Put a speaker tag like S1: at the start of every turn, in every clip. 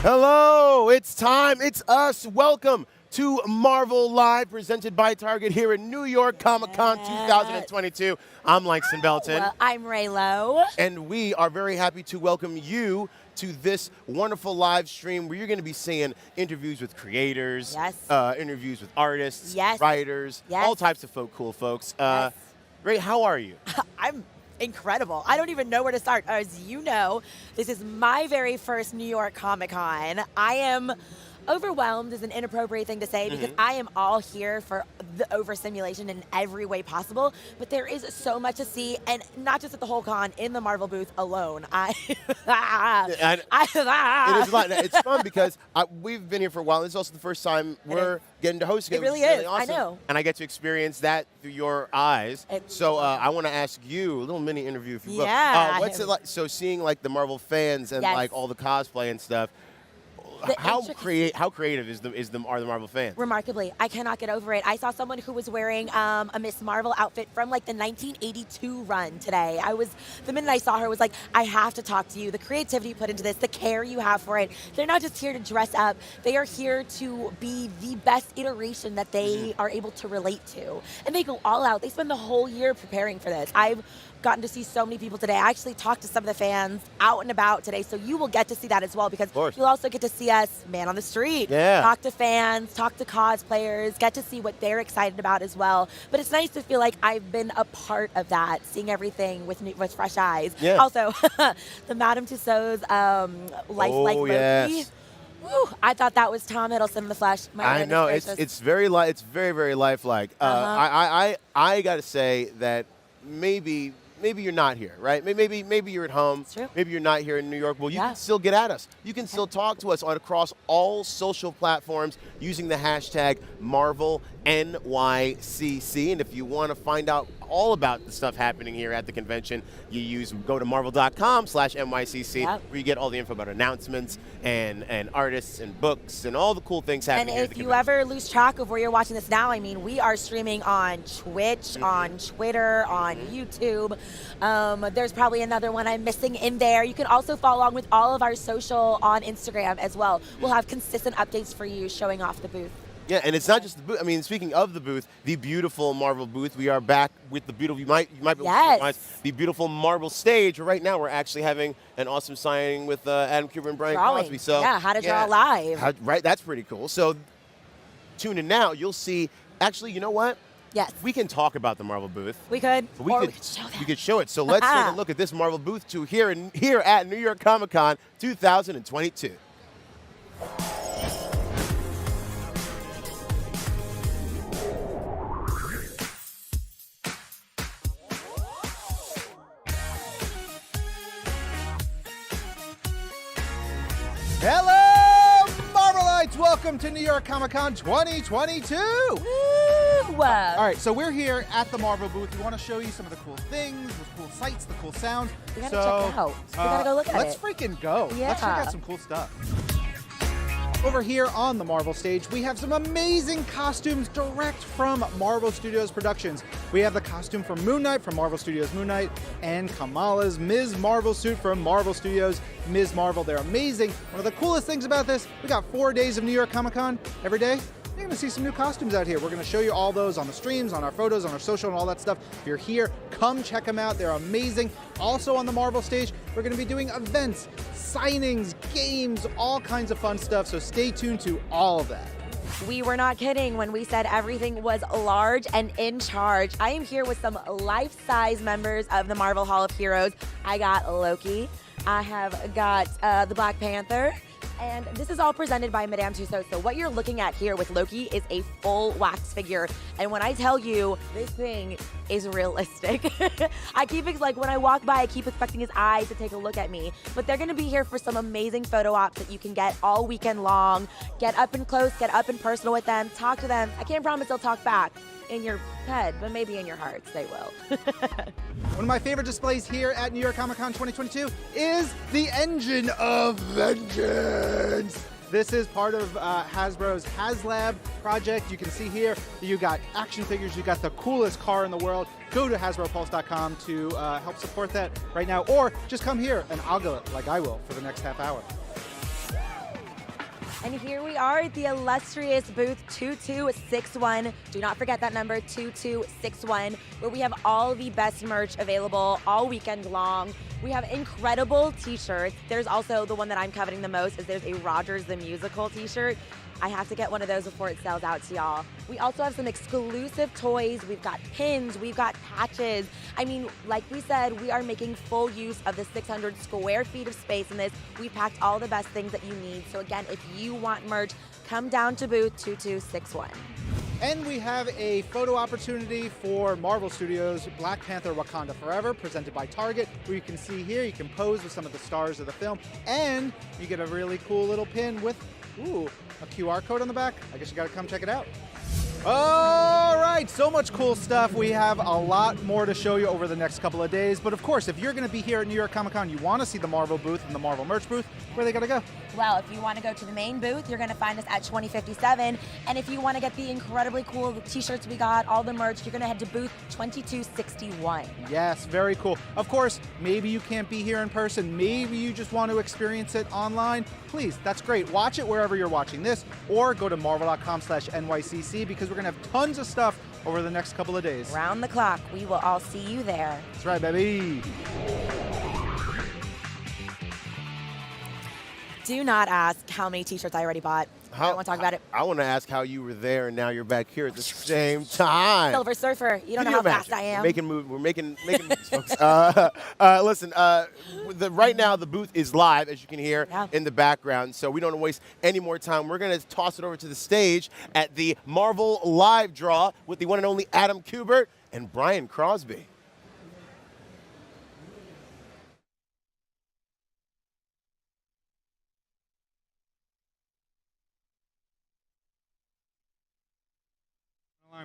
S1: Hello, it's time. It's us. Welcome to Marvel Live, presented by Target here in New York Comic-Con 2022. I'm Langston Belton.
S2: Well, I'm Raylo.
S1: And we are very happy to welcome you to this wonderful live stream where you're going to be seeing interviews with creators, interviews with artists, writers, all types of cool folks. Ray, how are you?
S2: I'm incredible. I don't even know where to start. As you know, this is my very first New York Comic-Con. I am overwhelmed is an inappropriate thing to say because I am all here for the overstimulation in every way possible, but there is so much to see, and not just at the whole con, in the Marvel booth alone.
S1: It is a lot. It's fun because we've been here for a while. This is also the first time we're getting to host again.
S2: It really
S1: is.
S2: Really
S1: awesome.
S2: I know.
S1: And I get to experience that through your eyes. So I want to ask you a little mini interview, if you will.
S2: Yeah.
S1: What's it like? So seeing like the Marvel fans and like all the cosplay and stuff. How creative are the Marvel fans?
S2: Remarkably, I cannot get over it. I saw someone who was wearing a Miss Marvel outfit from like the 1982 run today. The minute I saw her, was like, I have to talk to you. The creativity you put into this, the care you have for it. They're not just here to dress up. They are here to be the best iteration that they are able to relate to. And they go all out. They spend the whole year preparing for this. I've gotten to see so many people today. I actually talked to some of the fans out and about today, so you will get to see that as well, because you'll also get to see us man on the street, talk to fans, talk to cosplayers, get to see what they're excited about as well. But it's nice to feel like I've been a part of that, seeing everything with fresh eyes. Also, the Madame Tussauds lifelike Loki. Woo, I thought that was Tom Hiddleston in the flesh.
S1: I know, it's very very lifelike. I got to say that maybe you're not here, right? Maybe you're at home. Maybe you're not here in New York. Well, you can still get at us. You can still talk to us across all social platforms using the hashtag #MarvelNYCC. And if you want to find out all about the stuff happening here at the convention, go to marvel.com/NYCC, where you get all the info about announcements and artists and books and all the cool things happening here at the convention.
S2: And if you ever lose track of where you're watching this now, I mean, we are streaming on Twitch, on Twitter, on YouTube. There's probably another one I'm missing in there. You can also follow along with all of our social on Instagram as well. We'll have consistent updates for you showing off the booth.
S1: Yeah, and it's not just the booth. I mean, speaking of the booth, the beautiful Marvel booth, we are back with the beautiful, you might be able to recognize the beautiful Marvel stage. Right now, we're actually having an awesome signing with Adam Kuber and Brian Cosby. So
S2: how to draw live.
S1: Right, that's pretty cool. So tune in now. You'll see, actually, you know what?
S2: Yes.
S1: We can talk about the Marvel booth.
S2: We could.
S1: We could show it. So let's take a look at this Marvel booth here at New York Comic-Con 2022.
S3: Hello, Marvelites! Welcome to New York Comic-Con 2022!
S2: Woo!
S3: All right, so we're here at the Marvel booth. We want to show you some of the cool things, the cool sights, the cool sounds.
S2: We gotta check it out. We gotta go look at it.
S3: Let's freaking go.
S2: Yeah.
S3: Let's check out some cool stuff. Over here on the Marvel stage, we have some amazing costumes direct from Marvel Studios Productions. We have the costume from Moon Knight from Marvel Studios Moon Knight, and Kamala's Ms. Marvel suit from Marvel Studios Ms. Marvel. They're amazing. One of the coolest things about this, we got 4 days of New York Comic-Con. Every day, you're gonna see some new costumes out here. We're gonna show you all those on the streams, on our photos, on our social, and all that stuff. If you're here, come check them out. They're amazing. Also on the Marvel stage, we're gonna be doing events, signings, games, all kinds of fun stuff, so stay tuned to all of that.
S2: We were not kidding when we said everything was large and in charge. I am here with some life-size members of the Marvel Hall of Heroes. I got Loki. I have got the Black Panther. And this is all presented by Madame Tussauds. So what you're looking at here with Loki is a full wax figure. And when I tell you, this thing is realistic. When I walk by, I keep expecting his eyes to take a look at me. But they're gonna be here for some amazing photo ops that you can get all weekend long. Get up and close, get up and personal with them, talk to them. I can't promise they'll talk back in your head, but maybe in your hearts they will.
S3: One of my favorite displays here at New York Comic-Con 2022 is the Engine of Vengeance. This is part of Hasbro's HasLab project. You can see here that you got action figures, you got the coolest car in the world. Go to HasbroPulse.com to help support that right now, or just come here and I'll go like I will for the next half hour.
S2: And here we are at the illustrious booth 2261. Do not forget that number, 2261, where we have all the best merch available all weekend long. We have incredible t-shirts. There's also the one that I'm coveting the most is there's a Rogers the Musical t-shirt. I have to get one of those before it sells out to y'all. We also have some exclusive toys. We've got pins, we've got patches. I mean, like we said, we are making full use of the 600 square feet of space in this. We packed all the best things that you need. So again, if you want merch, come down to booth 2261.
S3: And we have a photo opportunity for Marvel Studios' Black Panther Wakanda Forever, presented by Target, where you can see here, you can pose with some of the stars of the film, and you get a really cool little pin with, a QR code on the back. I guess you gotta come check it out. All right, so much cool stuff. We have a lot more to show you over the next couple of days. But of course, if you're gonna be here at New York Comic Con, you wanna see the Marvel booth and the Marvel merch booth, where they gotta go?
S2: Well, if you want to go to the main booth, you're going to find us at 2057. And if you want to get the incredibly cool t-shirts we got, all the merch, you're going to head to booth 2261.
S3: Yes, very cool. Of course, maybe you can't be here in person. Maybe you just want to experience it online. Please, that's great. Watch it wherever you're watching this, or go to marvel.com/NYCC, because we're going to have tons of stuff over the next couple of days.
S2: Round the clock. We will all see you there.
S3: That's right, baby.
S2: Do not ask how many t-shirts I already bought. I don't want to talk about it.
S1: I want to ask how you were there and now you're back here at the same time.
S2: Silver Surfer. You don't know how fast I am.
S1: We're making moves, folks. Listen, right now the booth is live, as you can hear in the background, so we don't want to waste any more time. We're going to toss it over to the stage at the Marvel Live Draw with the one and only Adam Kubert and Brian Crosby.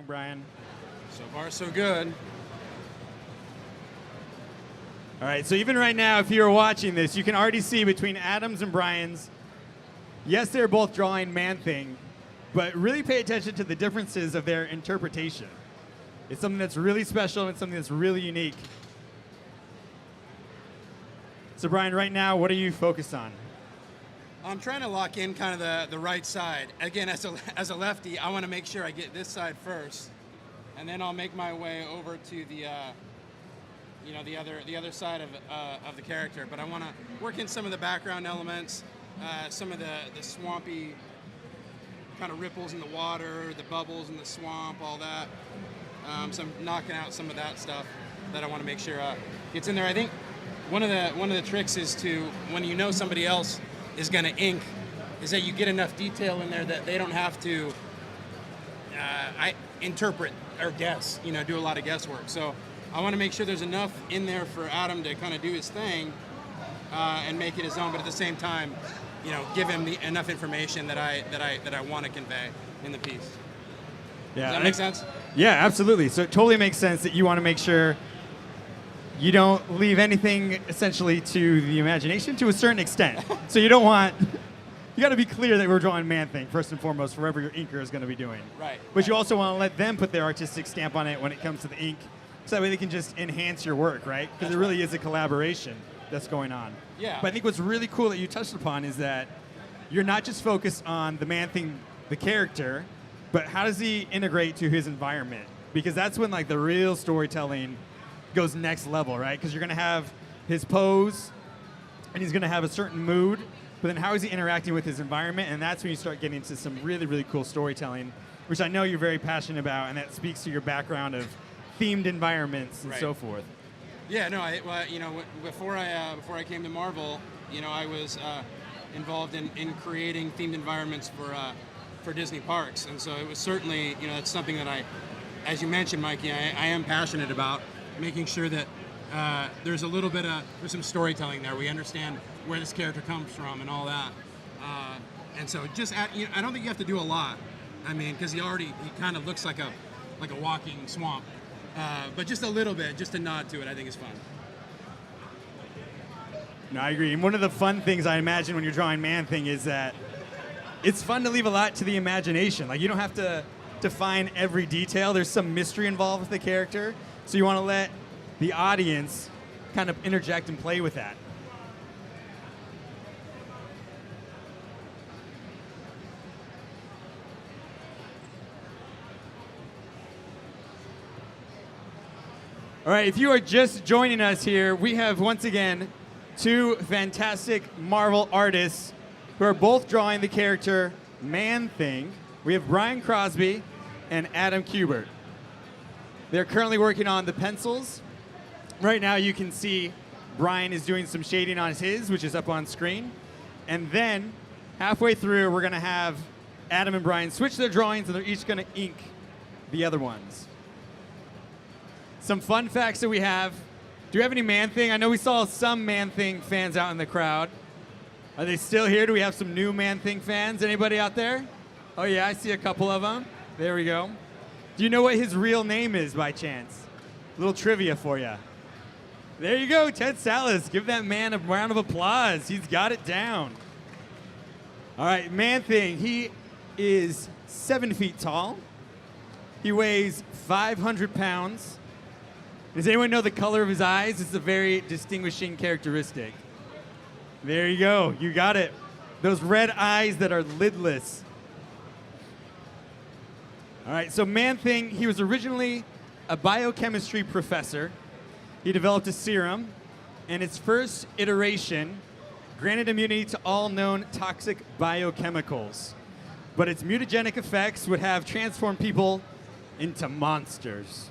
S4: Brian.
S5: So far, so good.
S4: All right, so even right now, if you're watching this, you can already see between Adam's and Brian's, yes, they're both drawing Man-Thing, but really pay attention to the differences of their interpretation. It's something that's really special, and it's something that's really unique. So Brian, right now, what are you focused on?
S5: I'm trying to lock in kind of the right side. Again, as a lefty, I want to make sure I get this side first, and then I'll make my way over to the the other side of the character. But I want to work in some of the background elements, some of the swampy kind of ripples in the water, the bubbles in the swamp, all that. So I'm knocking out some of that stuff that I want to make sure gets in there. I think one of the tricks is to, when you know somebody else is going to ink, is that you get enough detail in there that they don't have to interpret or guess, do a lot of guesswork. So I want to make sure there's enough in there for Adam to kind of do his thing and make it his own, but at the same time, give him enough information that I want to convey in the piece.
S4: Yeah,
S5: does that make sense?
S4: Yeah, absolutely. So it totally makes sense that you want to make sure you don't leave anything essentially to the imagination to a certain extent. So you don't want, you got to be clear that we're drawing Man-Thing first and foremost for whatever your inker is going to be doing.
S5: Right.
S4: But you also want to let them put their artistic stamp on it when it comes to the ink, so that way they can just enhance your work, right? Because it really is a collaboration that's going on.
S5: Yeah.
S4: But I think what's really cool that you touched upon is that you're not just focused on the Man-Thing, the character, but how does he integrate to his environment? Because that's when like the real storytelling goes next level, right? Because you're going to have his pose, and he's going to have a certain mood, but then how is he interacting with his environment? And that's when you start getting into some really, really cool storytelling, which I know you're very passionate about, and that speaks to your background of themed environments and so forth.
S5: Yeah, no, before I came to Marvel, I was involved in creating themed environments for Disney parks, and so it was certainly, that's something that as you mentioned, Mikey, I am passionate about, making sure that there's some storytelling there. We understand where this character comes from and all that. And so I don't think you have to do a lot. I mean, because he kind of looks like a walking swamp. But just a little bit, just a nod to it, I think is fun.
S4: No, I agree. And one of the fun things I imagine when you're drawing Man-Thing is that it's fun to leave a lot to the imagination. Like, you don't have to define every detail. There's some mystery involved with the character. So you want to let the audience kind of interject and play with that. All right, if you are just joining us here, we have once again 2 fantastic Marvel artists who are both drawing the character Man-Thing. We have Brian Crosby and Adam Kubert. They're currently working on the pencils. Right now you can see Brian is doing some shading on his, which is up on screen. And then halfway through, we're going to have Adam and Brian switch their drawings, and they're each going to ink the other ones. Some fun facts that we have. Do we have any Man-Thing? I know we saw some Man-Thing fans out in the crowd. Are they still here? Do we have some new Man-Thing fans? Anybody out there? Oh yeah, I see a couple of them. There we go. Do you know what his real name is by chance? A little trivia for you. There you go, Ted Salas. Give that man a round of applause. He's got it down. All right, Man-Thing. He is 7 feet tall. He weighs 500 pounds. Does anyone know the color of his eyes? It's a very distinguishing characteristic. There you go. You got it. Those red eyes that are lidless. All right, so Man-Thing, he was originally a biochemistry professor. He developed a serum, and its first iteration granted immunity to all known toxic biochemicals. But its mutagenic effects would have transformed people into monsters.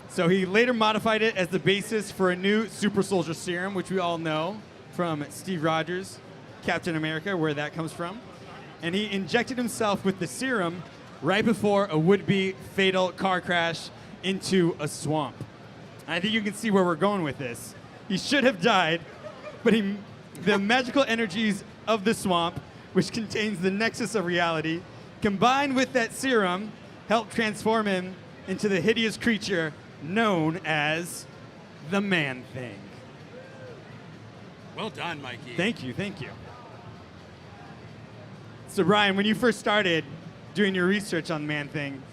S4: So he later modified it as the basis for a new super soldier serum, which we all know from Steve Rogers, Captain America, where that comes from. And he injected himself with the serum right before a would-be fatal car crash into a swamp. I think you can see where we're going with this. He should have died, but the magical energies of the swamp, which contains the nexus of reality, combined with that serum, helped transform him into the hideous creature known as the Man-Thing.
S5: Well done, Mikey.
S4: Thank you, thank you. So Brian, when you first started doing your research on Man-Thing,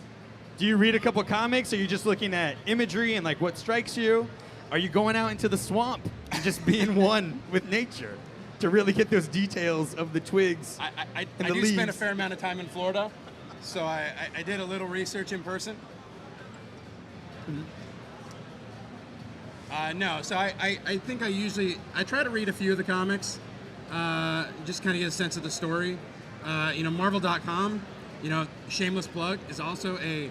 S4: do you read a couple comics? Are you just looking at imagery and like what strikes you? Are you going out into the swamp and just being one with nature to really get those details of the twigs
S5: I
S4: and the
S5: do
S4: leaves?
S5: spend a fair amount of time in Florida, so I did a little research in person. No, so I think I try to read a few of the comics, just kind of get a sense of the story. Marvel.com, shameless plug, is also a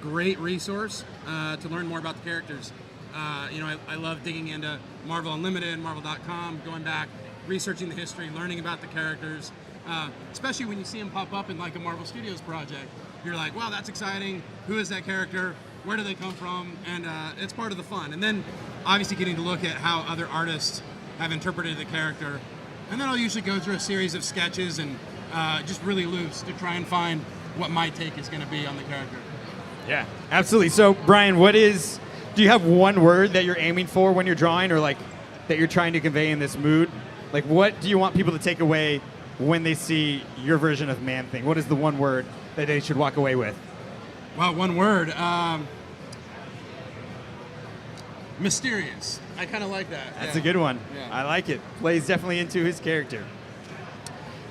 S5: great resource to learn more about the characters. I love digging into Marvel Unlimited, Marvel.com, going back, researching the history, learning about the characters, especially when you see them pop up in like a Marvel Studios project. You're like, wow, that's exciting. Who is that character? Where do they come from? And it's part of the fun. And then obviously getting to look at how other artists have interpreted the character. And then I'll usually go through a series of sketches and just really loose to try and find what my take is going to be on the character.
S4: Yeah, absolutely. So Brian, do you have one word that you're aiming for when you're drawing, or like that you're trying to convey in this mood? Like what do you want people to take away when they see your version of Man-Thing? What is the one word that they should walk away with?
S5: Wow, one word. Mysterious. I kind of like that.
S4: That's a good one.
S5: Yeah.
S4: I like it. Plays definitely into his character.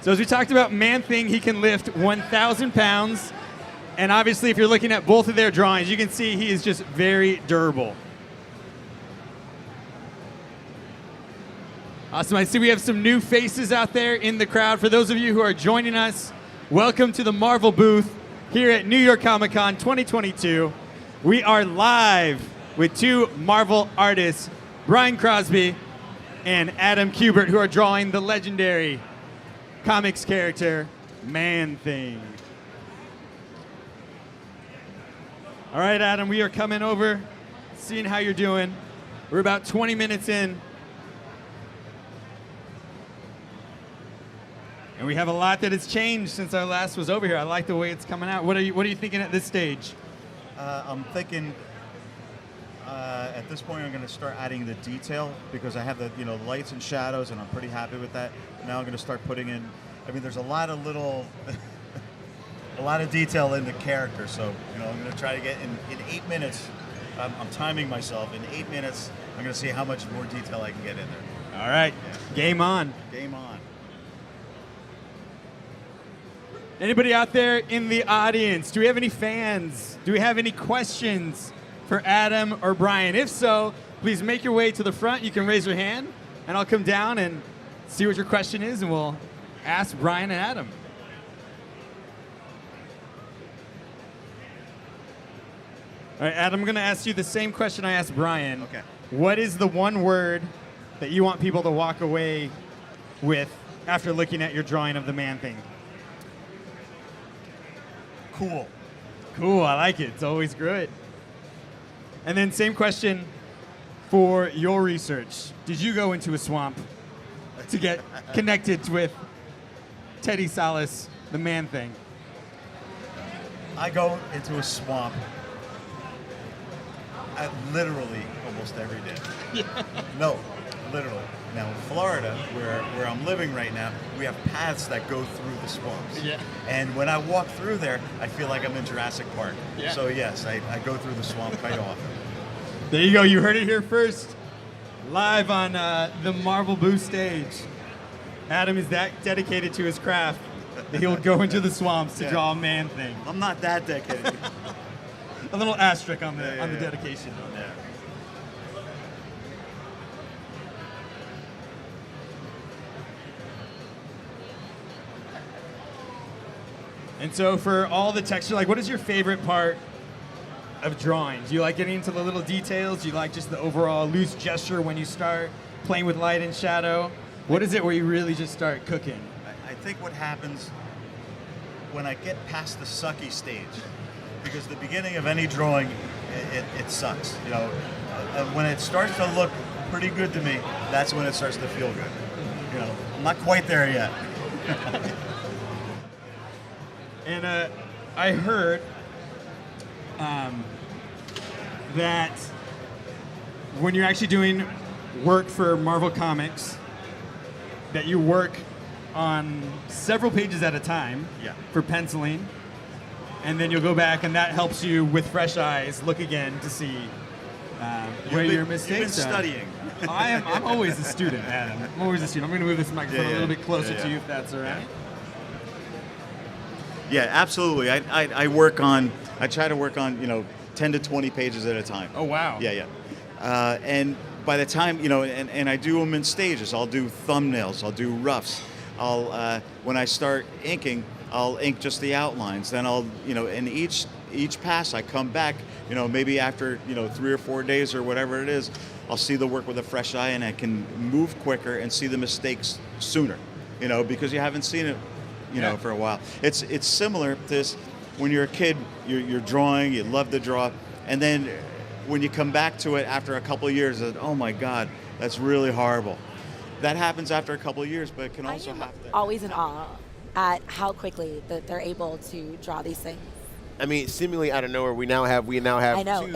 S4: So as we talked about, Man-Thing, he can lift 1,000 pounds. And obviously, if you're looking at both of their drawings, you can see he is just very durable. Awesome. I see we have some new faces out there in the crowd. For those of you who are joining us, welcome to the Marvel booth here at New York Comic Con 2022. We are live with 2 Marvel artists, Brian Crosby and Adam Kubert, who are drawing the legendary comics character Man-Thing. All right, Adam, we are coming over, seeing how you're doing. We're about 20 minutes in. And we have a lot that has changed since our last was over here. I like the way it's coming out. What are you thinking at this stage?
S6: I'm thinking at this point I'm going to start adding the detail, because I have the lights and shadows, and I'm pretty happy with that. Now I'm going to start putting in. I mean, there's a lot of little, a lot of detail in the character. So I'm going to try to get in 8 minutes. I'm timing myself. In 8 minutes, I'm going to see how much more detail I can get in there.
S4: All right,
S6: Yeah.
S4: Game on.
S6: Game on.
S4: Anybody out there in the audience? Do we have any fans? Do we have any questions for Adam or Brian? If so, please make your way to the front. You can raise your hand, and I'll come down and see what your question is, and we'll ask Brian and Adam. All right, Adam, I'm going to ask you the same question I asked Brian.
S6: Okay.
S4: What is the one word that you want people to walk away with after looking at your drawing of the Man-Thing?
S6: Cool.
S4: Cool, I like it. It's always good. And then same question for your research. Did you go into a swamp to get connected with Teddy Salas, the Man-Thing?
S6: I go into a swamp literally almost every day. No, literally. Now in Florida, where I'm living right now, we have paths that go through the swamps.
S4: Yeah.
S6: And when I walk through there, I feel like I'm in Jurassic Park.
S4: Yeah.
S6: So yes, I go through the swamp quite often.
S4: There you go. You heard it here first, live on the Marvel booth stage. Adam is that dedicated to his craft that he'll go into the swamps to draw a Man-Thing.
S6: I'm not that dedicated.
S4: A little asterisk on the dedication.
S6: Yeah.
S4: And so for all the texture, like, what is your favorite part of drawing? Do you like getting into the little details? Do you like just the overall loose gesture when you start playing with light and shadow? What is it where you really just start cooking?
S6: I think what happens when I get past the sucky stage, because the beginning of any drawing, it sucks. You know, when it starts to look pretty good to me, that's when it starts to feel good. You know, I'm not quite there yet.
S4: And I heard that when you're actually doing work for Marvel Comics, that you work on several pages at a time for penciling, and then you'll go back, and that helps you with fresh eyes look again to see where your mistakes
S6: You've been
S4: are.
S6: studying.
S4: I'm always a student, Adam. I'm always a student. I'm going to move this microphone a little bit closer to you, if that's all right.
S6: Yeah, absolutely. I work on, I try to work on, 10 to 20 pages at a time.
S4: Oh, wow.
S6: Yeah. And by the time, and I do them in stages. I'll do thumbnails, I'll do roughs. When I start inking, I'll ink just the outlines. Then I'll, in each pass I come back, maybe after, 3 or 4 days or whatever it is, I'll see the work with a fresh eye, and I can move quicker and see the mistakes sooner, because you haven't seen it, for a while. It's similar to this. When you're a kid, you're drawing, you love to draw, and then when you come back to it after a couple of years, oh my God, that's really horrible. That happens after a couple of years, but it can also happen.
S2: Always in awe at how quickly that they're able to draw these things.
S1: I mean, seemingly out of nowhere, we now have
S2: I know,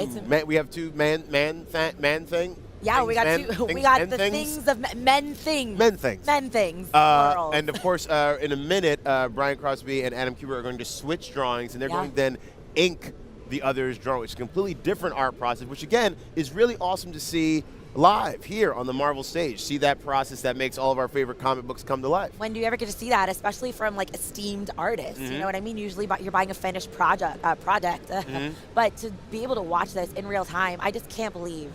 S1: we have two man thing.
S2: Yeah, we got the things of men things.
S1: Men things.
S2: Men things.
S1: And of course, in a minute, Brian Crosby and Adam Kubert are going to switch drawings, and they're going to then ink the other's drawing, which is a completely different art process, which again is really awesome to see live here on the Marvel stage. See that process that makes all of our favorite comic books come to life.
S2: When do you ever get to see that, especially from like esteemed artists? You know what I mean? Usually you're buying a finished product. But to be able to watch this in real time, I just can't believe.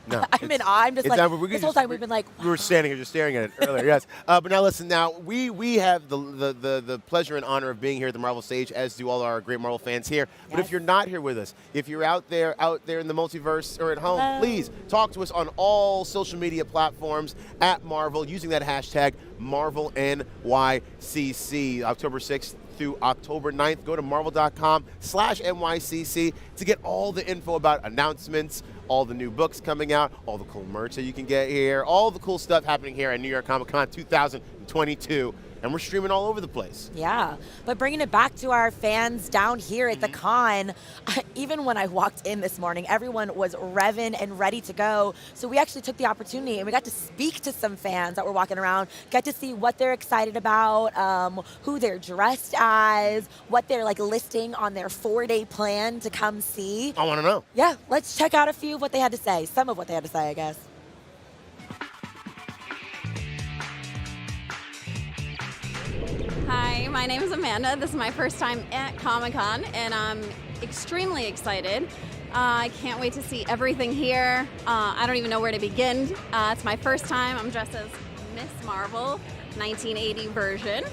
S1: No,
S2: I'm in awe. I'm just like, this whole time we've been like, wow.
S1: We were standing here just staring at it earlier, yes. But now listen, now we have the pleasure and honor of being here at the Marvel stage, as do all our great Marvel fans here. But if you're not here with us, if you're out there in the multiverse or at home, please talk to us on all social media platforms at Marvel using that hashtag MarvelNYCC. October 6th through October 9th. Go to marvel.com/NYCC to get all the info about announcements, all the new books coming out, all the cool merch that you can get here, all the cool stuff happening here at New York Comic Con 2022. And we're streaming all over the place.
S2: Yeah, but bringing it back to our fans down here at the con, even when I walked in this morning, everyone was revving and ready to go. So we actually took the opportunity and we got to speak to some fans that were walking around, got to see what they're excited about, who they're dressed as, what they're like listing on their 4-day plan to come see.
S1: I want to know.
S2: Yeah, let's check out a few of what they had to say, some of what they had to say, I guess.
S7: Hi, my name is Amanda. This is my first time at Comic-Con, and I'm extremely excited I can't wait to see everything here. I don't even know where to begin. It's my first time. I'm dressed as Miss Marvel, 1980 version.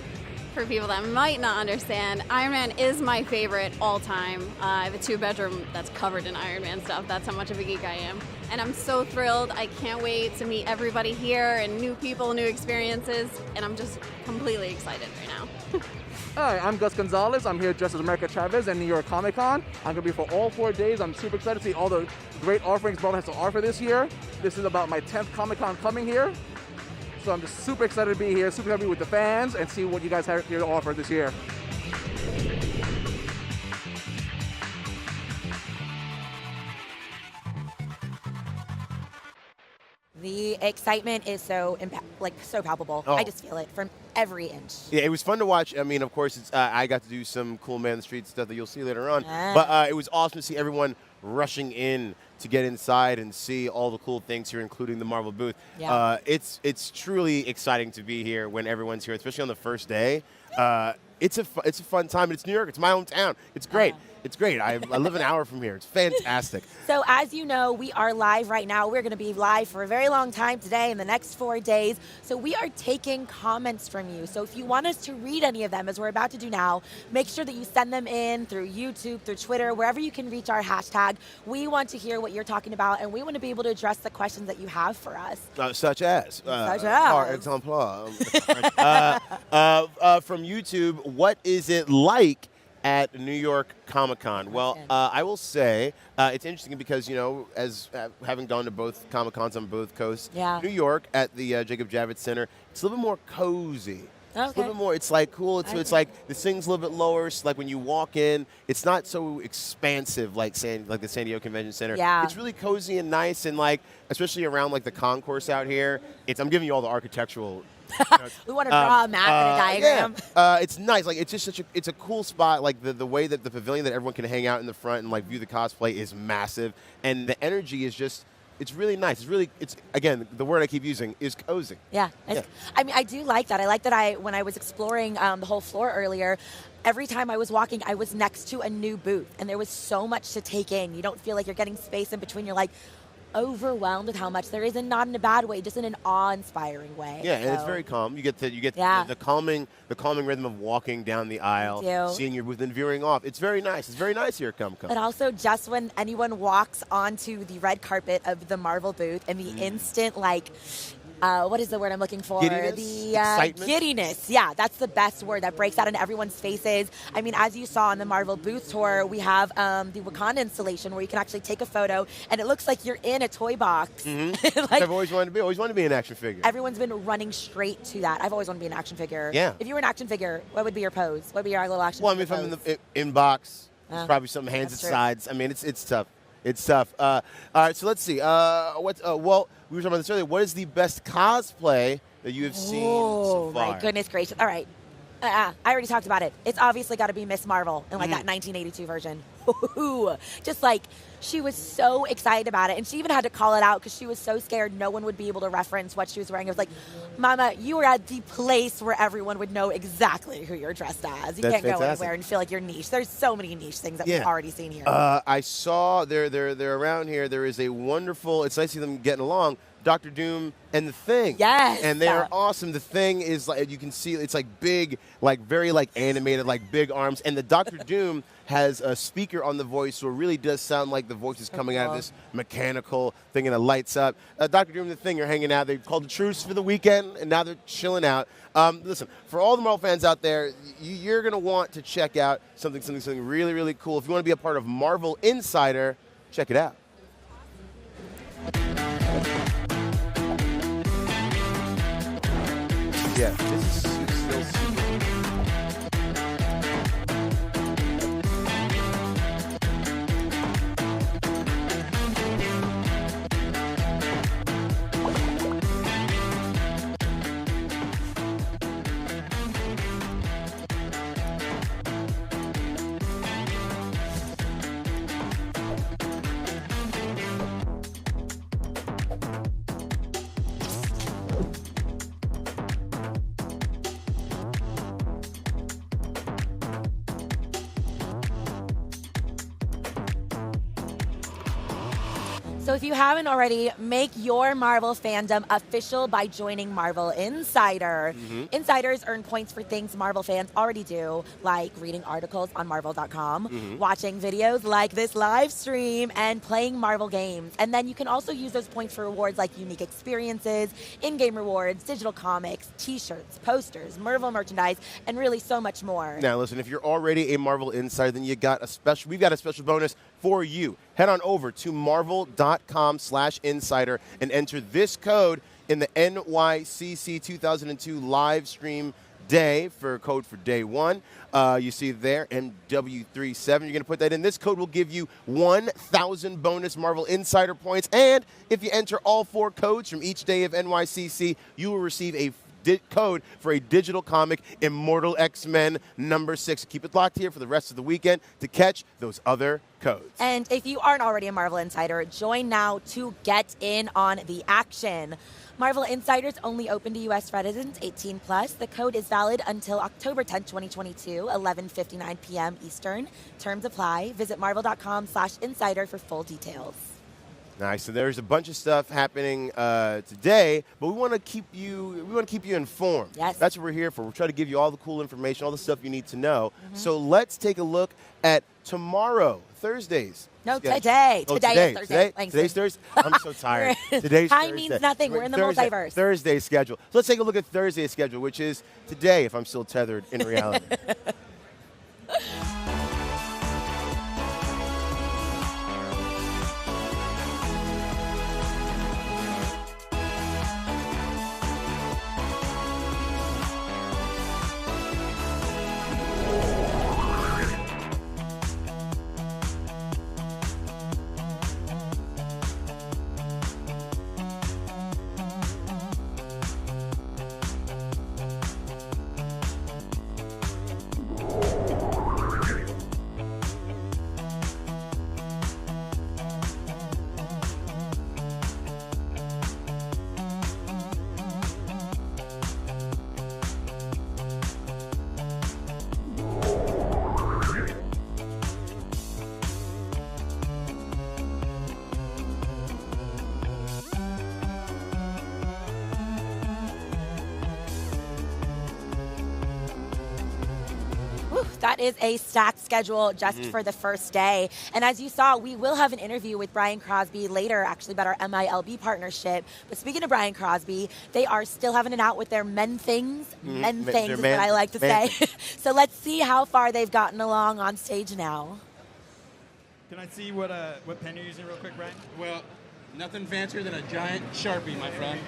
S7: For people that might not understand, Iron Man is my favorite all time. I have a 2-bedroom that's covered in Iron Man stuff. That's how much of a geek I am. And I'm so thrilled. I can't wait to meet everybody here and new people, new experiences. And I'm just completely excited right now.
S8: Hi, I'm Gus Gonzalez. I'm here dressed as America Chavez at New York Comic Con. I'm going to be for all 4 days. I'm super excited to see all the great offerings Marvel has to offer this year. This is about my 10th Comic Con coming here. So I'm just super excited to be here, super happy with the fans, and see what you guys have here to offer this year.
S2: The excitement is so so palpable.
S1: Oh.
S2: I just feel it from every inch.
S1: Yeah, it was fun to watch. I mean, of course, it's, I got to do some cool man in the street stuff that you'll see later on. But it was awesome to see everyone rushing in to get inside and see all the cool things here, including the Marvel booth.
S2: Yeah.
S1: It's truly exciting to be here when everyone's here, especially on the first day. It's a fun time. It's New York. It's my hometown. It's great. It's great. I live an hour from here. It's fantastic.
S2: So as you know, we are live right now. We're going to be live for a very long time today in the next 4 days. So we are taking comments from you. So if you want us to read any of them, as we're about to do now, make sure that you send them in through YouTube, through Twitter, wherever you can reach our hashtag. We want to hear what you're talking about, and we want to be able to address the questions that you have for us.
S1: Such as? Par exemplar. From YouTube, what is it like at New York Comic Con? Well, I will say it's interesting because, you know, as having gone to both Comic Cons on both coasts, New York at the Jacob Javits Center, it's a little bit more cozy. It's a little bit more, it's like cool. It's like the thing's a little bit lower. So like when you walk in, it's not so expansive like the San Diego Convention Center.
S2: Yeah.
S1: It's really cozy and nice, and like especially around like the concourse out here. I'm giving you all the architectural.
S2: We want to draw a map and a diagram.
S1: Yeah. It's nice. Like it's just it's a cool spot. Like the way that the pavilion that everyone can hang out in the front and like view the cosplay is massive, and the energy is just. It's really nice. It's again, the word I keep using is cozy.
S2: Yeah. I mean, I do like that. I like that when I was exploring the whole floor earlier, every time I was walking, I was next to a new booth, and there was so much to take in. You don't feel like you're getting space in between. You're like overwhelmed with how much there is, and not in a bad way, just in an awe-inspiring way.
S1: Yeah, and it's very calm. You get the calming rhythm of walking down the aisle, seeing your booth and veering off. It's very nice. It's very nice here at Comic Con.
S2: But also, just when anyone walks onto the red carpet of the Marvel booth, and the instant what is the word I'm looking for?
S1: Giddiness? Excitement?
S2: Giddiness. Yeah, that's the best word that breaks out into everyone's faces. I mean, as you saw on the Marvel booth tour, we have the Wakanda installation where you can actually take a photo, and it looks like you're in a toy box.
S1: Mm-hmm. I've always wanted to be an action figure.
S2: Everyone's been running straight to that. I've always wanted to be an action figure. Yeah. If you were an action figure, what would be your pose? What would be your little action figure
S1: if I'm in box, it's probably something hands at sides. I mean, it's tough. It's tough. All right, so let's see. Well, we were talking about this earlier. What is the best cosplay that you have seen so far?
S2: Oh, my goodness gracious. All right. I already talked about it. It's obviously got to be Miss Marvel in that 1982 version. Just like, she was so excited about it. And she even had to call it out because she was so scared no one would be able to reference what she was wearing. It was like, Mama, you were at the place where everyone would know exactly who you're dressed as. You can't go anywhere and feel like you're niche. There's so many niche things that we've already seen here.
S1: I saw they're around here. There is a wonderful, it's nice to see them getting along, Dr. Doom and the Thing.
S2: Yes.
S1: And they are awesome. The Thing is, like, you can see it's like big, like very like animated, like big arms. And the Dr. Doom has a speaker on the voice, so it really does sound like the voice is coming out of this mechanical thing, and it lights up. Dr. Doom and the Thing are hanging out. They called a truce for the weekend, and now they're chilling out. Listen, for all the Marvel fans out there, you're going to want to check out something really, really cool. If you want to be a part of Marvel Insider, check it out. Yeah, this is still super.
S2: So if you haven't already, make your Marvel fandom official by joining Marvel Insider. Insiders earn points for things Marvel fans already do, like reading articles on Marvel.com, watching videos like this live stream, and playing Marvel games. And then you can also use those points for rewards like unique experiences, in-game rewards, digital comics, t-shirts, posters, Marvel merchandise, and really so much more.
S1: Now listen, if you're already a Marvel Insider, then we've got a special bonus for you. Head on over to marvel.com/insider and enter this code in the NYCC 2002 live stream day for code for day one. You see there, MW37. You're going to put that in. This code will give you 1,000 bonus Marvel Insider points. And if you enter all 4 codes from each day of NYCC, you will receive a code for a digital comic, Immortal X-Men #6. Keep it locked here for the rest of the weekend to catch those other codes.
S2: And if you aren't already a Marvel Insider, join now to get in on the action. Marvel Insiders only open to U.S. residents 18+. The code is valid until October 10, 2022, 11:59 p.m. Eastern. Terms apply. Visit marvel.com/insider for full details.
S1: Nice. So there's a bunch of stuff happening today, but we want to keep you informed.
S2: Yes.
S1: That's what we're here for. We're trying to give you all the cool information, all the stuff you need to know. So let's take a look at tomorrow, Thursday's.
S2: No,
S1: schedule.
S2: today.
S1: Oh,
S2: Today is Thursday.
S1: Today's Thursday? I'm so tired. Today's
S2: Time
S1: Thursday.
S2: means nothing. We're in the
S1: Thursday,
S2: multiverse.
S1: Thursday's schedule. So let's take a look at Thursday's schedule, which is today, if I'm still tethered in reality.
S2: That is a stacked schedule just for the first day. And as you saw, we will have an interview with Brian Crosby later, actually, about our MILB partnership. But speaking of Brian Crosby, they are still having it out with their men things. Men things is what I like to say. So let's see how far they've gotten along on stage now.
S4: Can I see what pen you're using real quick, Brian?
S5: Well, nothing fancier than a giant Sharpie, my friend.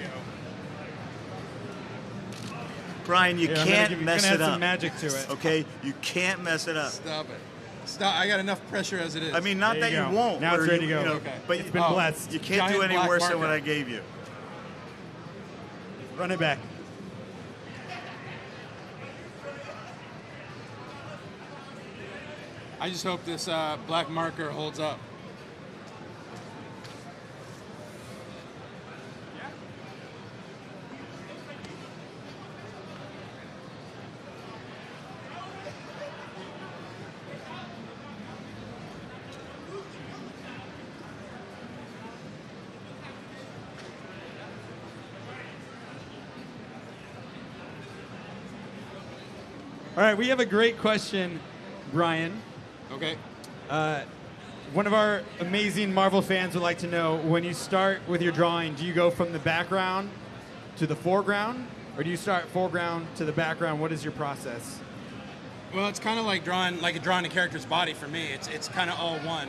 S6: Brian, you can't mess it
S4: add
S6: up.
S4: some magic to it.
S6: Okay, you can't mess it up.
S5: Stop it. Stop. I got enough pressure as it is.
S6: I mean, not
S4: There
S6: that
S4: you
S6: you
S4: go.
S6: won't.
S4: Now it's
S6: where
S4: ready to
S6: you
S4: go.
S6: know,
S5: Okay.
S6: But
S4: It's been blessed.
S6: You can't do
S5: Giant
S6: any
S5: black
S6: worse than
S5: marker.
S6: what I gave you.
S4: Run it back.
S5: I just hope this black marker holds up.
S4: All right, we have a great question, Brian.
S5: Okay.
S4: One of our amazing Marvel fans would like to know, when you start with your drawing, do you go from the background to the foreground, or do you start foreground to the background? What is your process?
S5: Well, it's kind of like drawing a character's body for me. It's kind of all one.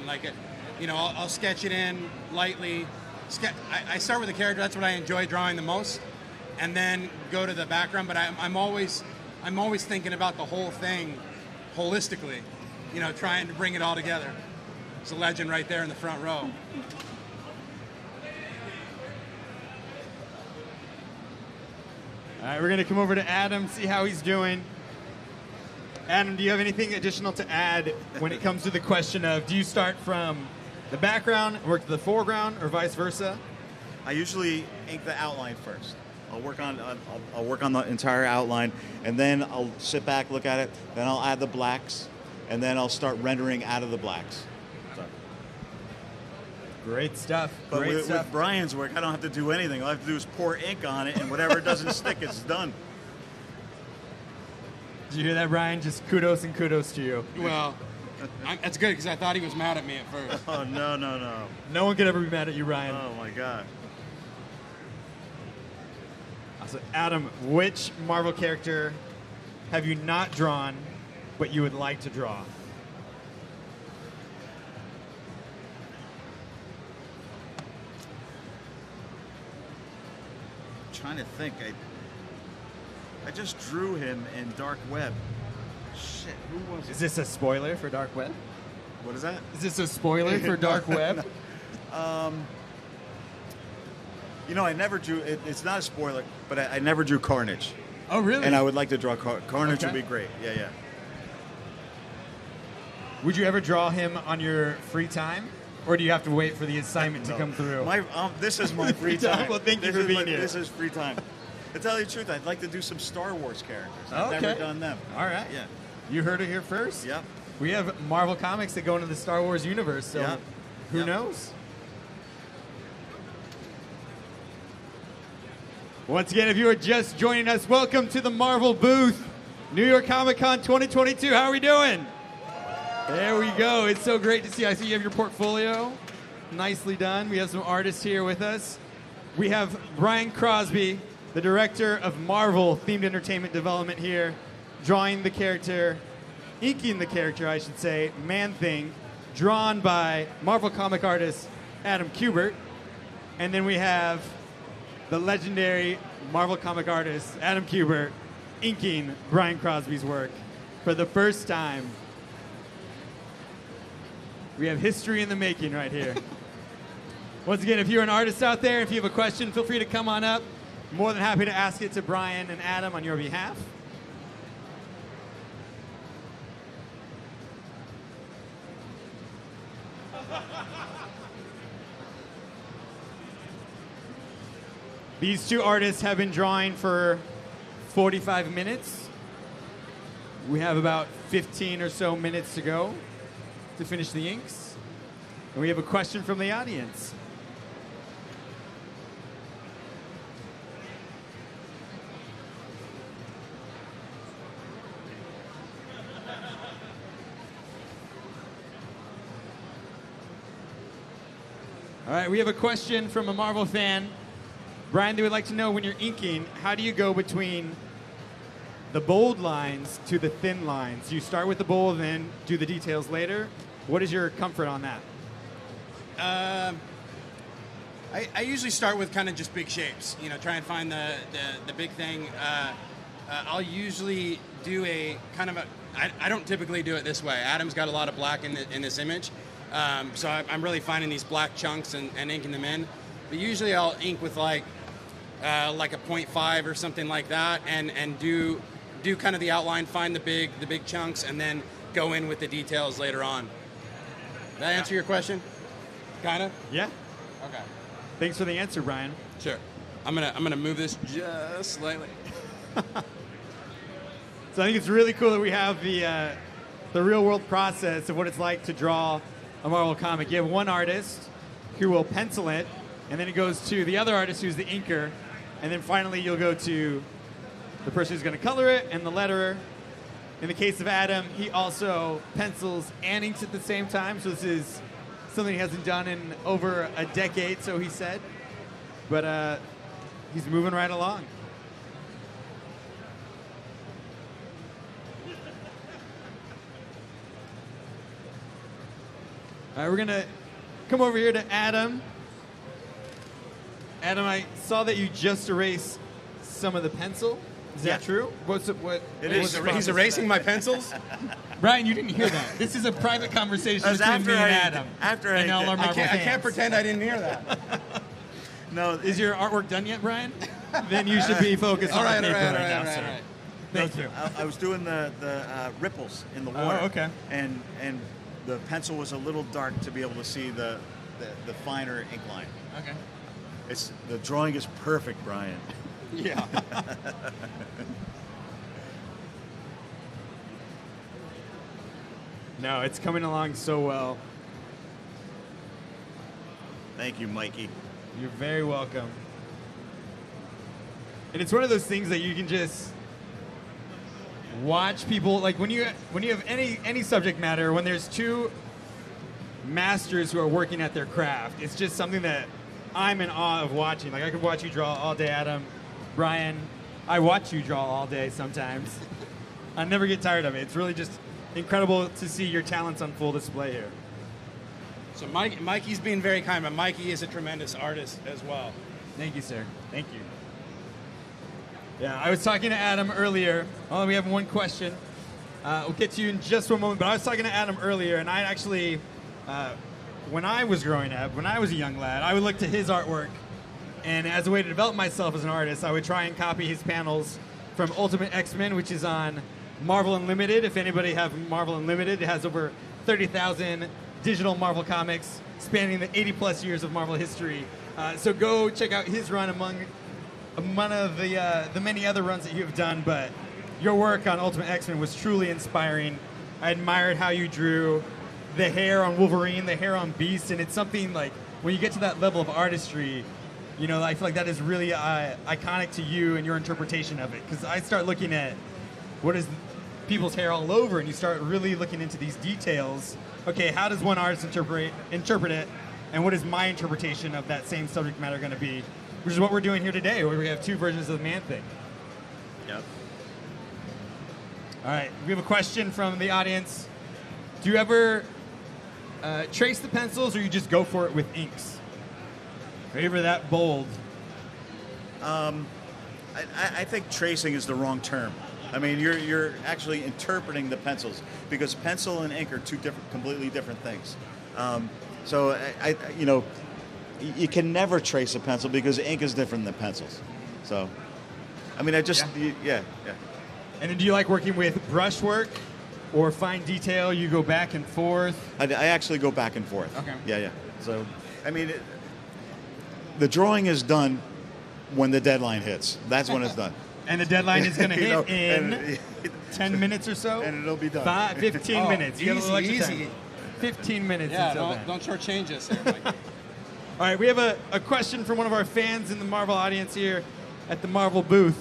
S5: I'll sketch it in lightly. I start with the character. That's what I enjoy drawing the most, and then go to the background. But I'm always thinking about the whole thing holistically. Trying to bring it all together. It's a legend right there in the front row.
S4: All right, we're going to come over to Adam, see how he's doing. Adam, do you have anything additional to add when it comes to the question of, do you start from the background and work to the foreground, or vice versa?
S6: I usually ink the outline first. I'll work on the entire outline, and then I'll sit back, look at it. Then I'll add the blacks, and then I'll start rendering out of the blacks. So.
S4: Great stuff.
S6: But
S4: Great
S6: with
S4: stuff.
S6: Brian's work, I don't have to do anything. All I have to do is pour ink on it, and whatever doesn't stick, it's done.
S4: Did you hear that, Brian? Just kudos and kudos to you.
S5: Well, that's good because I thought he was mad at me at first.
S6: Oh, no, no, no.
S4: No one could ever be mad at you, Ryan.
S6: Oh, my God.
S4: So, Adam, which Marvel character have you not drawn, but you would like to draw?
S6: I'm trying to think. I just drew him in Dark Web. Shit, who was it?
S4: Is this a spoiler for Dark Web?
S6: What is that?
S4: Is this a spoiler for Dark Web?
S6: You know, I never drew, it's not a spoiler, but I never drew Carnage.
S4: Oh, really?
S6: And I would like to draw Carnage.
S4: Okay.
S6: Would be great. Yeah, yeah.
S4: Would you ever draw him on your free time? Or do you have to wait for the assignment to come through?
S6: This is my free time.
S4: Well, thank you for being here.
S6: This is free time. To tell you the truth, I'd like to do some Star Wars characters. I've
S4: Okay.
S6: never done them.
S4: All right.
S6: Yeah.
S4: You heard it here first?
S6: Yep.
S4: We have Marvel Comics that go into the Star Wars universe, so
S6: Yep.
S4: who
S6: Yep.
S4: knows? Once again, if you are just joining us, welcome to the Marvel booth, New York Comic Con 2022. How are we doing? There we go. It's so great to see. I see you have your portfolio. Nicely done. We have some artists here with us. We have Brian Crosby, the director of Marvel themed entertainment development here, drawing the character, inking the character, I should say, Man-Thing, drawn by Marvel comic artist Adam Kubert. And then we have the legendary Marvel comic artist Adam Kubert inking Brian Crosby's work for the first time. We have history in the making right here. Once again, if you're an artist out there, if you have a question, feel free to come on up. More than happy to ask it to Brian and Adam on your behalf. These two artists have been drawing for 45 minutes. We have about 15 or so minutes to go to finish the inks. And we have a question from the audience. All right, we have a question from a Marvel fan. Brian, they would like to know, when you're inking, how do you go between the bold lines to the thin lines? Do you start with the bold and then do the details later? What is your comfort on that?
S5: I usually start with kind of just big shapes. You know, try and find the big thing. I'll usually do a kind of a. I don't typically do it this way. Adam's got a lot of black in this image, so I'm really finding these black chunks and inking them in. But usually I'll ink with like a 0.5 or something like that, and do kind of the outline, find the big chunks, and then go in with the details later on. Did that answer your question? Kinda?
S4: Yeah.
S5: Okay.
S4: Thanks for the answer, Brian.
S5: Sure. I'm gonna move this just slightly.
S4: So I think it's really cool that we have the real world process of what it's like to draw a Marvel comic. You have one artist who will pencil it, and then it goes to the other artist who's the inker, and then finally you'll go to the person who's going to color it and the letterer. In the case of Adam, he also pencils and inks at the same time, so this is something he hasn't done in over a decade, so he said. But he's moving right along. All right, we're going to come over here to Adam. Adam, I saw that you just erased some of the pencil. Is that true?
S5: He's erasing my pencils?
S4: Brian, you didn't hear that. This is a private conversation between me and Adam.
S5: I can't pretend I didn't hear that.
S6: No,
S4: Is your artwork done yet, Brian? Then you should be focused on the paper right now, sir. Thank you.
S6: I was doing the ripples in the water.
S4: Oh, okay.
S6: And the pencil was a little dark to be able to see the finer ink line.
S4: Okay.
S6: The drawing is perfect, Brian.
S5: Yeah.
S4: No, it's coming along so well.
S6: Thank you, Mikey.
S4: You're very welcome. And it's one of those things that you can just watch people, like when you have any subject matter, when there's two masters who are working at their craft, it's just something that I'm in awe of watching. Like I could watch you draw all day, Adam. Brian, I watch you draw all day sometimes. I never get tired of it. It's really just incredible to see your talents on full display here.
S5: So Mikey's being very kind, but Mikey is a tremendous artist as well.
S4: Thank you, sir. Thank you. Yeah, I was talking to Adam earlier. Oh, we have one question. We'll get to you in just one moment. But I was talking to Adam earlier, and I actually, when I was growing up, when I was a young lad, I would look to his artwork, and as a way to develop myself as an artist, I would try and copy his panels from Ultimate X-Men, which is on Marvel Unlimited. If anybody have Marvel Unlimited, it has over 30,000 digital Marvel comics spanning the 80-plus years of Marvel history. So go check out his run among of the many other runs that you have done, but your work on Ultimate X-Men was truly inspiring. I admired how you drew the hair on Wolverine, the hair on Beast, and it's something like, when you get to that level of artistry, you know, I feel like that is really iconic to you and your interpretation of it. Because I start looking at what is people's hair all over, and you start really looking into these details. Okay, how does one artist interpret it, and what is my interpretation of that same subject matter going to be? Which is what we're doing here today, where we have two versions of the Man-Thing.
S6: Yep.
S4: All right, we have a question from the audience. Do you ever trace the pencils, or you just go for it with inks? Are you ever that bold?
S6: I think tracing is the wrong term. I mean, you're actually interpreting the pencils, because pencil and ink are two completely different things. So you know, you can never trace a pencil because ink is different than pencils. So, I mean, yeah.
S4: And then do you like working with brushwork or fine detail? You go back and forth?
S6: I actually go back and forth.
S4: Okay.
S6: Yeah. So, I mean, the drawing is done when the deadline hits. That's when it's done.
S4: And the deadline is going to hit in 10 minutes or so?
S6: And it'll be done.
S4: 15 minutes. You
S5: Easy, easy.
S4: 15 minutes
S5: Yeah,
S4: until then.
S5: don't shortchange us there, Mike.
S4: All right, we have a question from one of our fans in the Marvel audience here at the Marvel booth.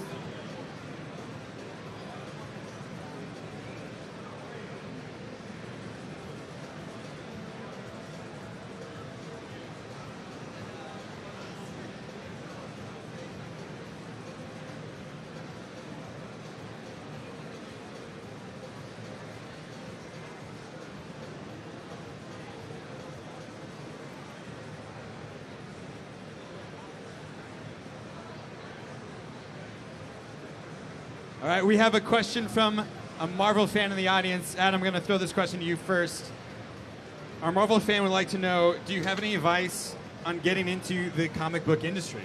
S4: All right, we have a question from a Marvel fan in the audience. Adam, I'm going to throw this question to you first. Our Marvel fan would like to know, do you have any advice on getting into the comic book industry?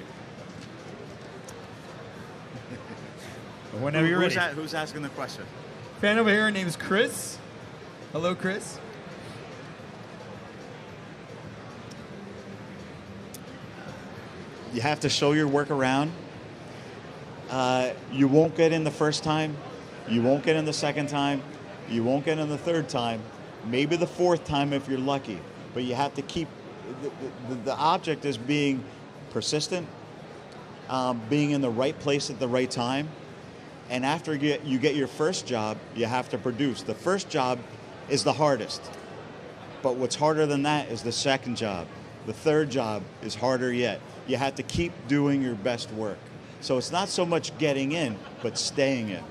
S4: Whenever you're ready.
S6: Who's asking the question?
S4: Fan over here, her name is Chris. Hello, Chris.
S6: You have to show your work around. You won't get in the first time. You won't get in the second time. You won't get in the third time. Maybe the fourth time if you're lucky. But you have to keep, the object is being persistent, being in the right place at the right time. And after you get your first job, you have to produce. The first job is the hardest. But what's harder than that is the second job. The third job is harder yet. You have to keep doing your best work. So it's not so much getting in, but staying in.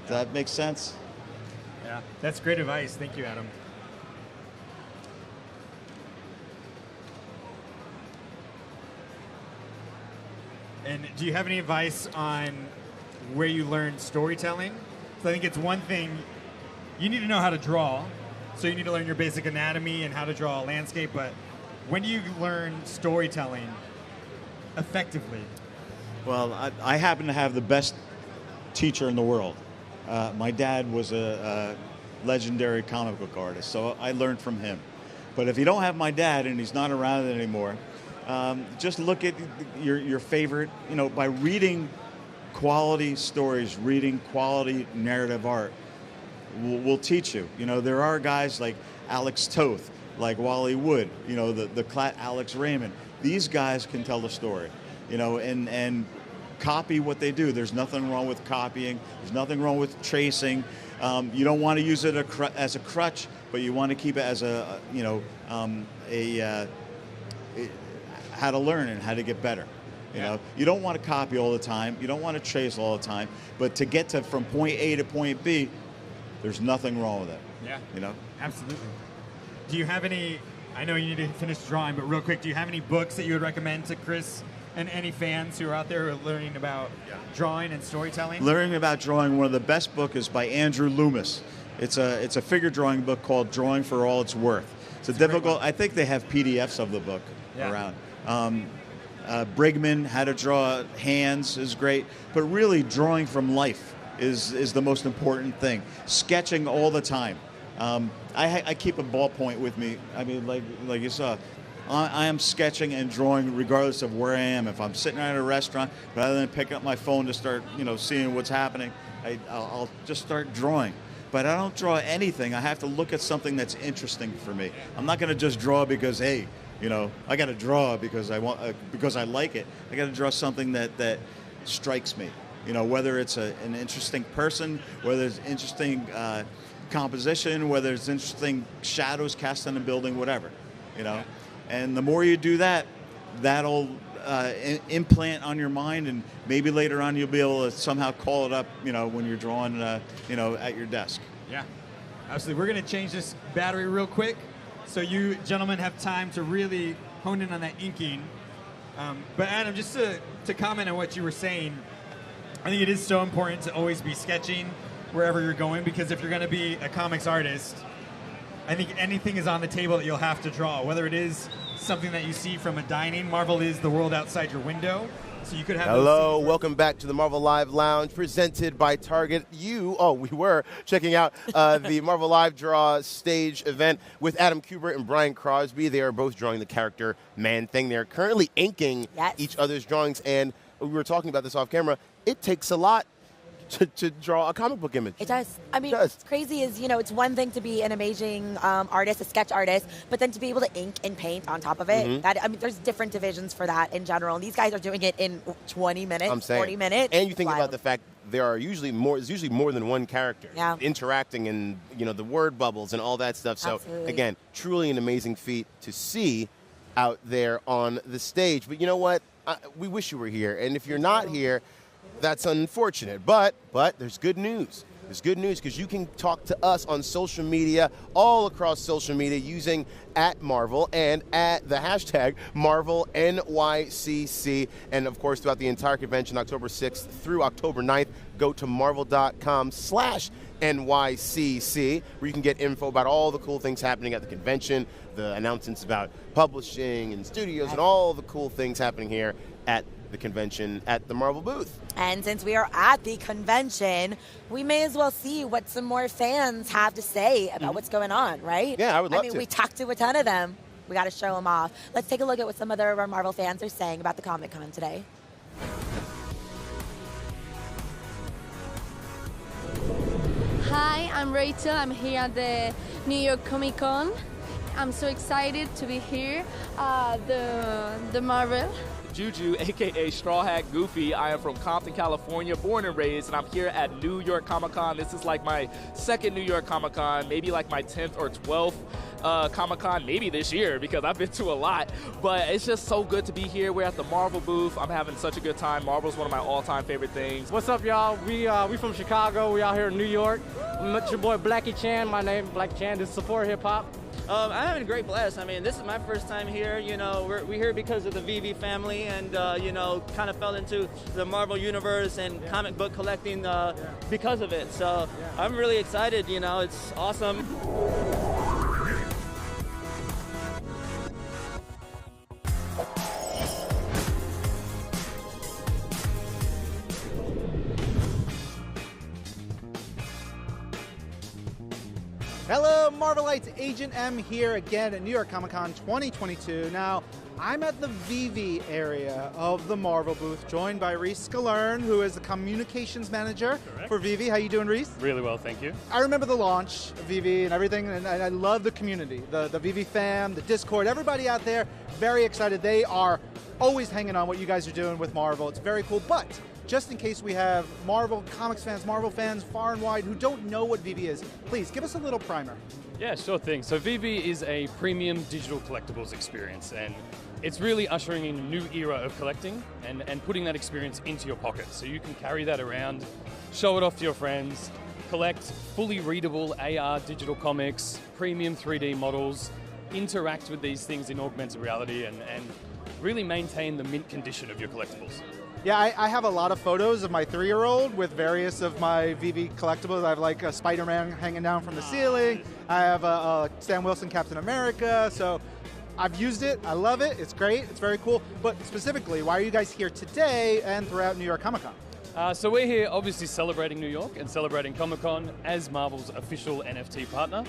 S6: Does that make sense?
S4: Yeah, that's great advice. Thank you, Adam. And do you have any advice on where you learned storytelling? So I think it's one thing, you need to know how to draw. So you need to learn your basic anatomy and how to draw a landscape, but when do you learn storytelling effectively?
S6: Well, I happen to have the best teacher in the world. My dad was a legendary comic book artist, so I learned from him. But if you don't have my dad and he's not around anymore, just look at your favorite, by reading quality stories, reading quality narrative art will teach you. There are guys like Alex Toth like Wally Wood, you know, Alex Raymond. These guys can tell the story, you know, and copy what they do. There's nothing wrong with copying. There's nothing wrong with tracing. You don't want to use it as a crutch, but you want to keep it as how to learn and how to get better. You know, you don't want to copy all the time. You don't want to trace all the time. But to get from point A to point B, there's nothing wrong with it.
S4: Yeah.
S6: You know?
S4: Absolutely. Do you have any, I know you need to finish drawing, but real quick, do you have any books that you would recommend to Chris and any fans who are out there who are learning about drawing and storytelling?
S6: Learning about drawing, one of the best books is by Andrew Loomis. It's a figure drawing book called Drawing for All It's Worth. It's a difficult, I think they have PDFs of the book around. Brigman, How to Draw Hands is great, but really drawing from life is the most important thing. Sketching all the time. I keep a ballpoint with me. I mean, like you saw, I am sketching and drawing regardless of where I am. If I'm sitting at a restaurant, rather than picking up my phone to start, you know, seeing what's happening, I'll just start drawing. But I don't draw anything. I have to look at something that's interesting for me. I'm not going to just draw because, hey, you know, I got to draw because I want because I like it. I got to draw something that strikes me. You know, whether it's an interesting person, whether it's interesting composition, whether it's interesting shadows cast on a building, whatever. You know, and the more you do that, that'll implant on your mind, and maybe later on you'll be able to somehow call it up. You know, when you're drawing, you know, at your desk. Yeah,
S4: absolutely. We're going to change this battery real quick, so you gentlemen have time to really hone in on that inking. But Adam, just to comment on what you were saying, I think it is so important to always be sketching wherever you're going, because if you're going to be a comics artist, I think anything is on the table that you'll have to draw, whether it is something that you see from a dining. Marvel is the world outside your window, so you could have.
S1: Hello, welcome back to the Marvel Live Lounge, presented by Target. We were checking out the Marvel Live Draw stage event with Adam Kubert and Brian Crosby. They are both drawing the character Man-Thing. They're currently inking each other's drawings, and we were talking about this off camera. It takes a lot to draw a comic book image.
S2: It does. I mean, what's crazy is, you know, it's one thing to be an amazing artist, a sketch artist, but then to be able to ink and paint on top of it, that, I mean, there's different divisions for that in general. And these guys are doing it in 20 minutes, 40 minutes.
S1: And you think about the fact there are usually more than one character interacting, and, you know, the word bubbles and all that stuff. So, again, truly an amazing feat to see out there on the stage. But you know what? We wish you were here. And if you're not here, that's unfortunate, but there's good news. There's good news because you can talk to us on social media, all across social media, using @Marvel and at the hashtag Marvel NYCC. And of course, throughout the entire convention, October 6th through October 9th, go to marvel.com/NYCC, where you can get info about all the cool things happening at the convention, the announcements about publishing and studios, and all the cool things happening here at the convention at the Marvel booth.
S2: And since we are at the convention, we may as well see what some more fans have to say about what's going on, right?
S1: Yeah, I would love to.
S2: I mean, we talked to a ton of them. We got to show them off. Let's take a look at what some other of our Marvel fans are saying about the Comic-Con today.
S9: Hi, I'm Rachel. I'm here at the New York Comic Con. I'm so excited to be here at the Marvel.
S10: Juju, aka Straw Hat Goofy. I am from Compton, California, born and raised, and I'm here at New York Comic Con. This is like my second New York Comic Con, maybe like my 10th or 12th Comic Con, maybe this year, because I've been to a lot. But it's just so good to be here. We're at the Marvel booth. I'm having such a good time. Marvel's one of my all-time favorite things.
S11: What's up, y'all? We from Chicago. We out here in New York. It's your boy Blackie Chan. My name Blackie Chan. This is Support Hip Hop.
S12: I'm having a great blast. I mean, this is my first time here. You know, we're here because of the VV family, and you know, kind of fell into the Marvel universe and comic book collecting because of it. So I'm really excited. You know, it's awesome.
S3: Hello, Marvelites. Agent M here again at New York Comic Con 2022. Now, I'm at the VV area of the Marvel booth, joined by Reese Scalern, who is the communications manager for VV. How you doing, Reese?
S13: Really well, thank you.
S3: I remember the launch of VV and everything, and I love the community, the VV fam, the Discord, everybody out there, very excited. They are always hanging on what you guys are doing with Marvel. It's very cool, but just in case we have Marvel comics fans, Marvel fans far and wide who don't know what VV is, please give us a little primer.
S13: Yeah, sure thing. So VV is a premium digital collectibles experience, and it's really ushering in a new era of collecting and putting that experience into your pocket. So you can carry that around, show it off to your friends, collect fully readable AR digital comics, premium 3D models, interact with these things in augmented reality, and really maintain the mint condition of your collectibles.
S3: Yeah, I have a lot of photos of my 3-year-old with various of my VV collectibles. I have like a Spider-Man hanging down from the ceiling. I have a Sam Wilson Captain America. So I've used it. I love it. It's great. It's very cool. But specifically, why are you guys here today and throughout New York Comic Con?
S13: So we're here obviously celebrating New York and celebrating Comic-Con as Marvel's official NFT partner.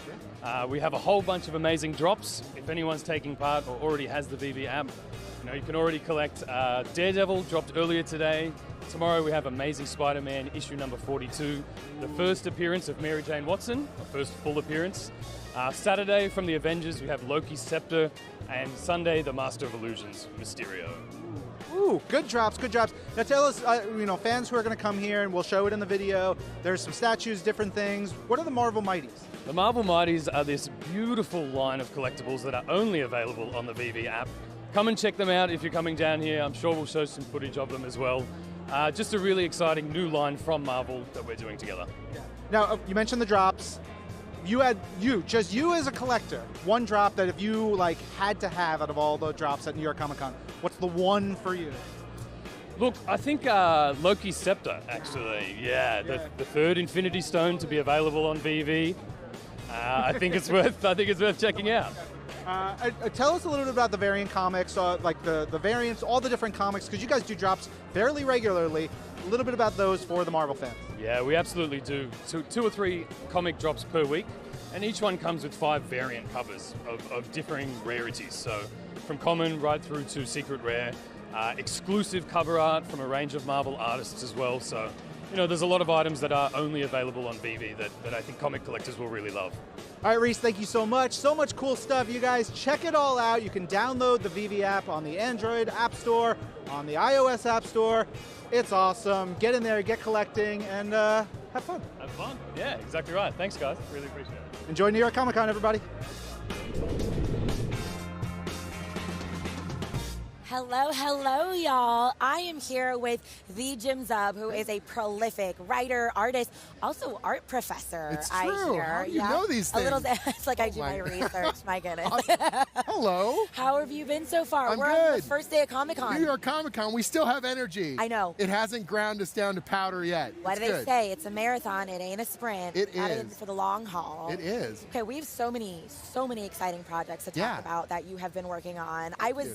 S13: We have a whole bunch of amazing drops. If anyone's taking part or already has the VV app, you can already collect Daredevil, dropped earlier today. Tomorrow we have Amazing Spider-Man issue number 42, the first appearance of Mary Jane Watson, the first full appearance. Saturday from the Avengers we have Loki's Scepter, and Sunday the Master of Illusions, Mysterio.
S3: Ooh, good drops, good drops. Now tell us, fans who are going to come here, and we'll show it in the video. There's some statues, different things. What are the Marvel Mighties?
S13: The Marvel Mighties are this beautiful line of collectibles that are only available on the VV app. Come and check them out if you're coming down here. I'm sure we'll show some footage of them as well. Just a really exciting new line from Marvel that we're doing together.
S3: Now, you mentioned the drops. Just you as a collector, one drop that if you had to have out of all the drops at New York Comic Con, what's the one for you?
S13: Look, I think Loki's Scepter, actually. Yeah, the third Infinity Stone to be available on VV. I think it's worth checking out.
S3: Tell us a little bit about the variant comics, like the variants, all the different comics, because you guys do drops fairly regularly. A little bit about those for the Marvel fans.
S13: Yeah, we absolutely do. So 2 or 3 comic drops per week, and each one comes with 5 variant covers of differing rarities. So from common right through to secret rare, exclusive cover art from a range of Marvel artists as well. So there's a lot of items that are only available on VV that I think comic collectors will really love.
S3: All right, Reese, thank you so much. So much cool stuff. You guys, check it all out. You can download the VV app on the Android App Store, on the iOS App Store. It's awesome. Get in there, get collecting, and have fun.
S13: Have fun. Yeah, exactly right. Thanks, guys. Really appreciate it.
S3: Enjoy New York Comic Con, everybody.
S2: Hello, y'all. I am here with the Jim Zub, who is a prolific writer, artist, also art professor.
S14: It's true.
S2: I hear.
S14: How do you know these things?
S2: It's like I do my research. My goodness.
S14: Hello.
S2: How have you been so far?
S14: I'm
S2: We're
S14: good.
S2: on the first day of Comic-Con.
S14: New York Comic Con, we still have energy.
S2: I know.
S14: It hasn't ground us down to powder yet.
S2: What do they say? It's a marathon. It ain't a sprint.
S14: It
S2: Not
S14: is.
S2: in for the long haul.
S14: It is.
S2: Okay, we have so many exciting projects to talk about that you have been working on. I was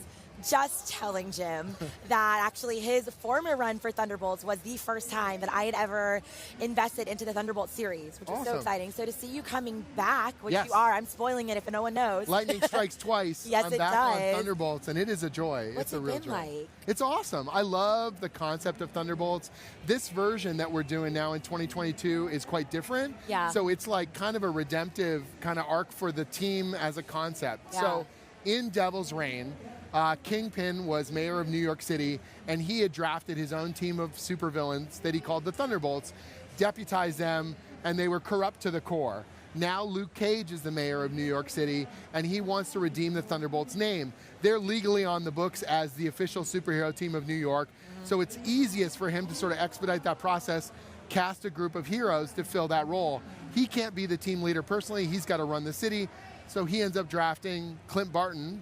S2: just telling Jim that actually his former run for Thunderbolts was the first time that I had ever invested into the Thunderbolts series, which is so exciting. So to see you coming back, which you are, I'm spoiling it if no one knows.
S14: Lightning strikes twice.
S2: Yes,
S14: I'm back on Thunderbolts, and it is a joy.
S2: What's
S14: it's a real
S2: it been
S14: joy.
S2: like?
S14: It's awesome. I love the concept of Thunderbolts. This version that we're doing now in 2022 is quite different.
S2: Yeah.
S14: So it's like kind of a redemptive kind of arc for the team as a concept.
S2: Yeah.
S14: So in Devil's Reign, Kingpin was mayor of New York City, and he had drafted his own team of supervillains that he called the Thunderbolts, deputized them, and they were corrupt to the core. Now Luke Cage is the mayor of New York City, and he wants to redeem the Thunderbolts name. They're legally on the books as the official superhero team of New York, so it's easiest for him to sort of expedite that process, cast a group of heroes to fill that role. He can't be the team leader personally. He's got to run the city, so he ends up drafting Clint Barton,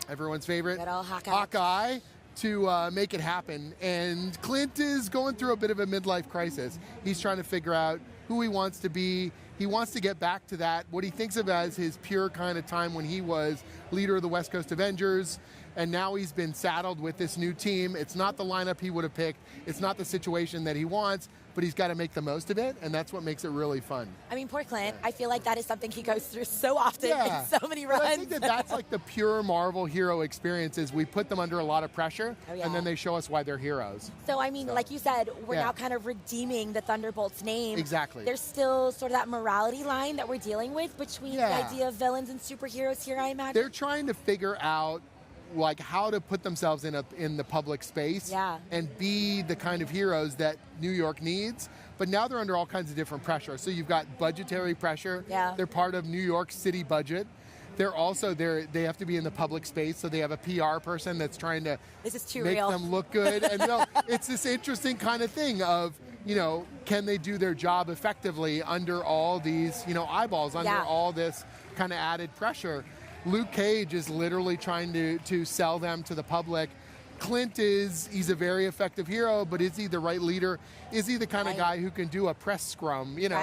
S14: everyone's favorite, Hawkeye, to make it happen. And Clint is going through a bit of a midlife crisis. He's trying to figure out who he wants to be. He wants to get back to that, what he thinks of as his pure kind of time when he was leader of the West Coast Avengers. And now he's been saddled with this new team. It's not the lineup he would have picked. It's not the situation that he wants, but he's got to make the most of it, and that's what makes it really fun.
S2: I mean, poor Clint. I feel like that is something he goes through so often in so many runs.
S14: But I think that's like the pure Marvel hero experiences. We put them under a lot of pressure, and then they show us why they're heroes.
S2: So, I mean, like you said, we're now kind of redeeming the Thunderbolts name.
S14: Exactly.
S2: There's still sort of that morality line that we're dealing with between the idea of villains and superheroes here, I imagine.
S14: They're trying to figure out like how to put themselves in the public space and be the kind of heroes that New York needs. But now they're under all kinds of different pressure. So you've got budgetary pressure. They're part of New York City budget. They're also they have to be in the public space, so they have a PR person that's trying to make them look good. And it's this interesting kind of thing of, can they do their job effectively under all these, eyeballs, under all this kind of added pressure? Luke Cage is literally trying to sell them to the public. Clint he's a very effective hero, but is he the right leader? Is he the kind of guy who can do a press scrum, and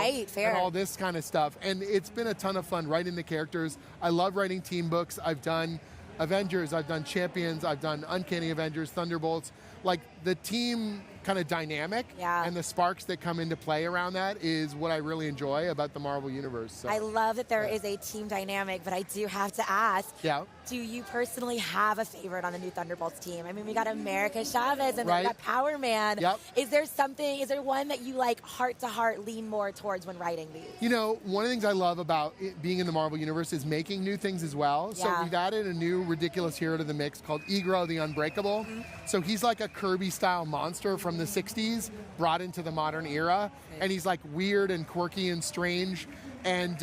S14: all this kind of stuff? And it's been a ton of fun writing the characters. I love writing team books. I've done Avengers, I've done Champions, I've done Uncanny Avengers, Thunderbolts. Like the team kind of dynamic and the sparks that come into play around that is what I really enjoy about the Marvel Universe. So,
S2: I love that there is a team dynamic, but I do have to ask, do you personally have a favorite on the new Thunderbolts team? I mean, we got America Chavez and we got Power Man. Is there one that you like heart to heart lean more towards when writing these?
S14: One of the things I love about being in the Marvel Universe is making new things as well. So we've added a new ridiculous hero to the mix called Egro the Unbreakable. So he's like a Kirby-style monster from the 60s brought into the modern era. And he's like weird and quirky and strange. And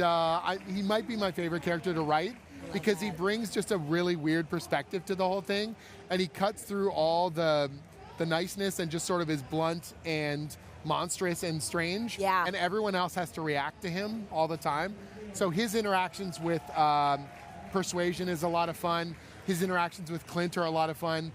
S14: he might be my favorite character to write because he brings just a really weird perspective to the whole thing. And he cuts through all the niceness and just sort of is blunt and monstrous and strange. And everyone else has to react to him all the time. So his interactions with Persuasion is a lot of fun. His interactions with Clint are a lot of fun.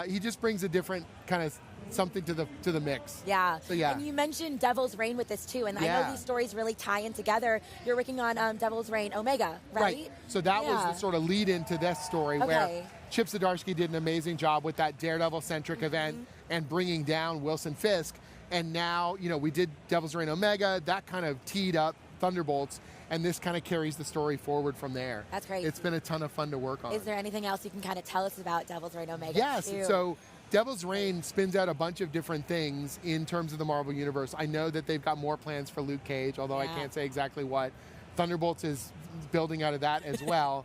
S14: He just brings a different kind of something to the mix. So,
S2: and you mentioned Devil's Reign with this too, and I know these stories really tie in together. You're working on Devil's Reign Omega, right?
S14: So that was the sort of lead into this story where Chip Zdarsky did an amazing job with that Daredevil-centric event and bringing down Wilson Fisk. And now, we did Devil's Reign Omega. That kind of teed up Thunderbolts, and this kind of carries the story forward from there.
S2: That's great.
S14: It's been a ton of fun to work on.
S2: Is there anything else you can kind of tell us about Devil's Reign Omega?
S14: Yes. So Devil's Reign spins out a bunch of different things in terms of the Marvel Universe. I know that they've got more plans for Luke Cage, although I can't say exactly what. Thunderbolts is building out of that as well.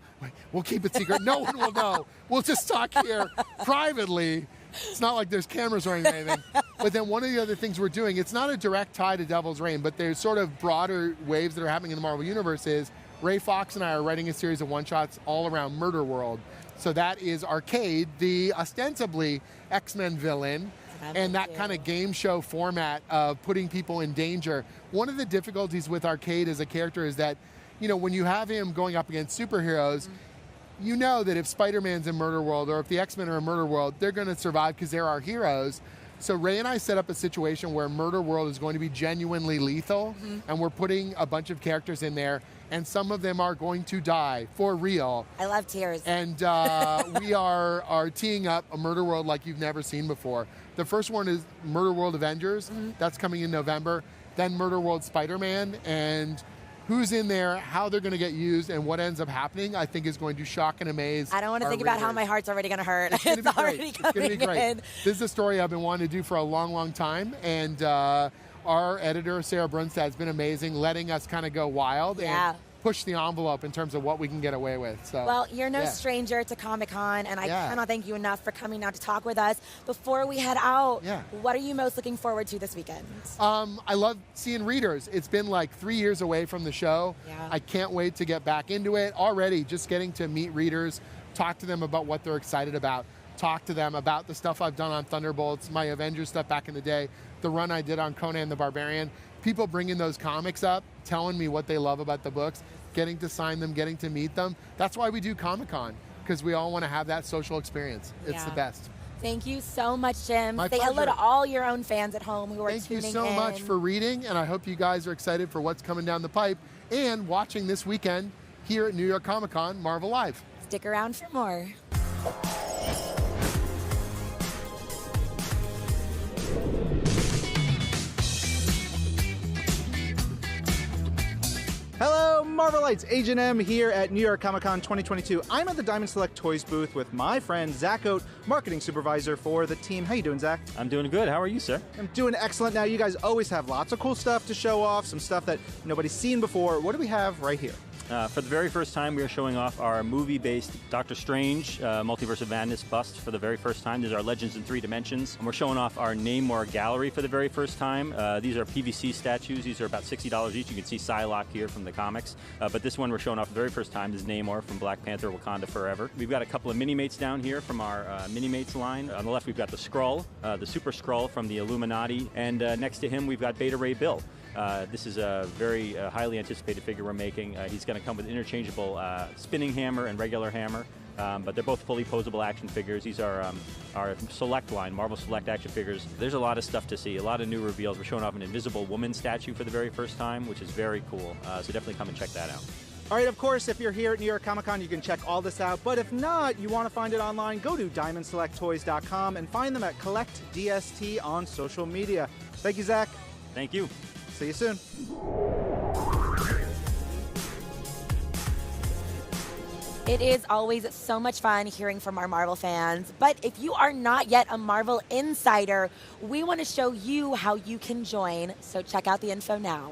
S14: We'll keep it secret. No one will know. We'll just talk here privately. It's not like there's cameras or anything. But then one of the other things we're doing, it's not a direct tie to Devil's Reign, but there's sort of broader waves that are happening in the Marvel Universe is Ray Fox and I are writing a series of one-shots all around Murderworld. So that is Arcade, the ostensibly X-Men villain, and that kind of game show format of putting people in danger. One of the difficulties with Arcade as a character is that, when you have him going up against superheroes, you know that if Spider-Man's in Murderworld or if the X-Men are in Murderworld, they're going to survive because they're our heroes. So Ray and I set up a situation where Murderworld is going to be genuinely lethal, and we're putting a bunch of characters in there, and some of them are going to die for real.
S2: I love tears.
S14: And we are teeing up a Murderworld like you've never seen before. The first one is Murderworld Avengers. That's coming in November. Then Murderworld Spider-Man, and who's in there, how they're going to get used, and what ends up happening, I think is going to shock and amaze.
S2: I don't want to think about how my heart's already going to hurt.
S14: It's going to be great.
S2: It's going to be
S14: great. This is a story I've been wanting to do for a long, long time, and our editor, Sarah Brunstad, has been amazing, letting us kind of go wild and push the envelope in terms of what we can get away with. So,
S2: well, you're no stranger to Comic-Con, and I cannot thank you enough for coming out to talk with us. Before we head out, what are you most looking forward to this weekend?
S14: I love seeing readers. It's been like 3 years away from the show. I can't wait to get back into it. Already, just getting to meet readers, talk to them about what they're excited about, talk to them about the stuff I've done on Thunderbolts, my Avengers stuff back in the day, the run I did on Conan the Barbarian. People bringing those comics up, telling me what they love about the books, getting to sign them, getting to meet them. That's why we do Comic-Con, because we all want to have that social experience. It's the best.
S2: Thank you so much, Jim.
S14: My
S2: Say
S14: pleasure.
S2: hello to all your own fans at home who are
S14: tuning in. Thank you so
S2: in.
S14: much for reading, and I hope you guys are excited for what's coming down the pipe and watching this weekend here at New York Comic Con Marvel Live.
S2: Stick around for more.
S3: Lights, Agent M here at New York Comic Con 2022. I'm at the Diamond Select Toys booth with my friend Zach Oat, marketing supervisor for the team. How you doing, Zach?
S15: I'm doing good. How are you, sir?
S3: I'm doing excellent. Now, you guys always have lots of cool stuff to show off, some stuff that nobody's seen before. What do we have right here?
S15: For the very first time, we are showing off our movie-based Doctor Strange Multiverse of Madness bust for the very first time. These are Legends in 3 Dimensions. And we're showing off our Namor gallery for the very first time. These are PVC statues. These are about $60 each. You can see Psylocke here from the comics. But this one we're showing off for the very first time. This is Namor from Black Panther, Wakanda Forever. We've got a couple of Mini-Mates down here from our Mini-Mates line. On the left, we've got the Skrull, the Super Skrull from the Illuminati. And next to him, we've got Beta Ray Bill. This is a very highly anticipated figure we're making. He's going to come with interchangeable spinning hammer and regular hammer, but they're both fully posable action figures. These are our Select line, Marvel Select action figures. There's a lot of stuff to see, a lot of new reveals. We're showing off an Invisible Woman statue for the very first time, which is very cool. So definitely come and check that out.
S3: All right, of course, if you're here at New York Comic Con, you can check all this out. But if not, you want to find it online, go to diamondselecttoys.com and find them at CollectDST on social media. Thank you, Zach.
S15: Thank you.
S3: See you soon.
S2: It is always so much fun hearing from our Marvel fans, but if you are not yet a Marvel insider, we want to show you how you can join, so check out the info now.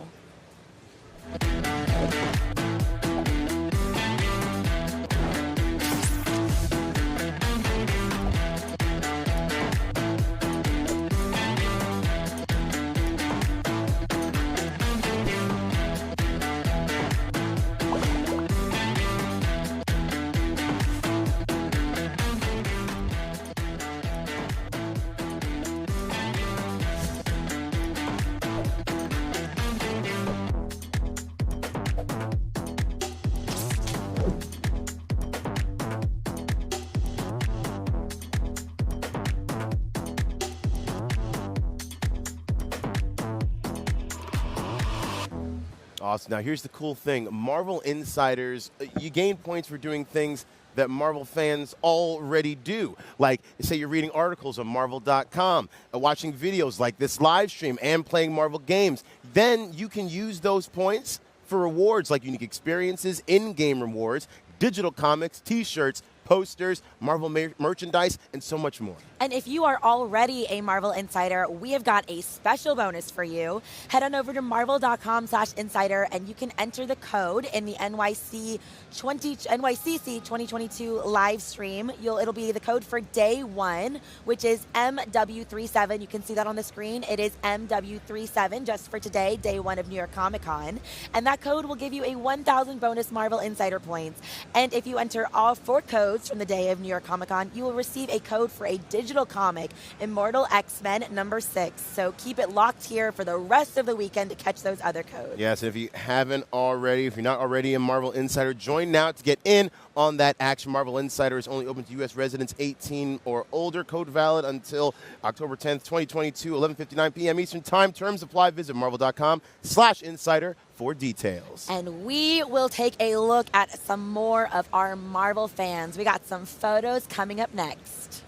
S1: Awesome. Now, here's the cool thing. Marvel Insiders, you gain points for doing things that Marvel fans already do. Like, say you're reading articles on Marvel.com, watching videos like this live stream, and playing Marvel games. Then you can use those points for rewards like unique experiences, in-game rewards, digital comics, T-shirts, posters, Marvel merchandise, and so much more.
S2: And if you are already a Marvel Insider, we have got a special bonus for you. Head on over to marvel.com/insider and you can enter the code in the NYCC 2022 live stream. It'll be the code for day 1, which is MW37. You can see that on the screen. It is MW37 just for today, day 1 of New York Comic Con. And that code will give you a 1,000 bonus Marvel Insider points. And if you enter all 4 codes from the day of New York Comic Con, you will receive a code for a digital comic, Immortal X-Men #6. So keep it locked here for the rest of the weekend to catch those other codes.
S1: Yes, if you haven't already, if you're not already a Marvel Insider, join now to get in on that action. Marvel Insider is only open to U.S. residents 18 or older. Code valid until October 10th, 2022, 11:59 p.m. Eastern Time. Terms apply. Visit marvel.com/insider for details.
S2: And we will take a look at some more of our Marvel fans. We got some photos coming up next.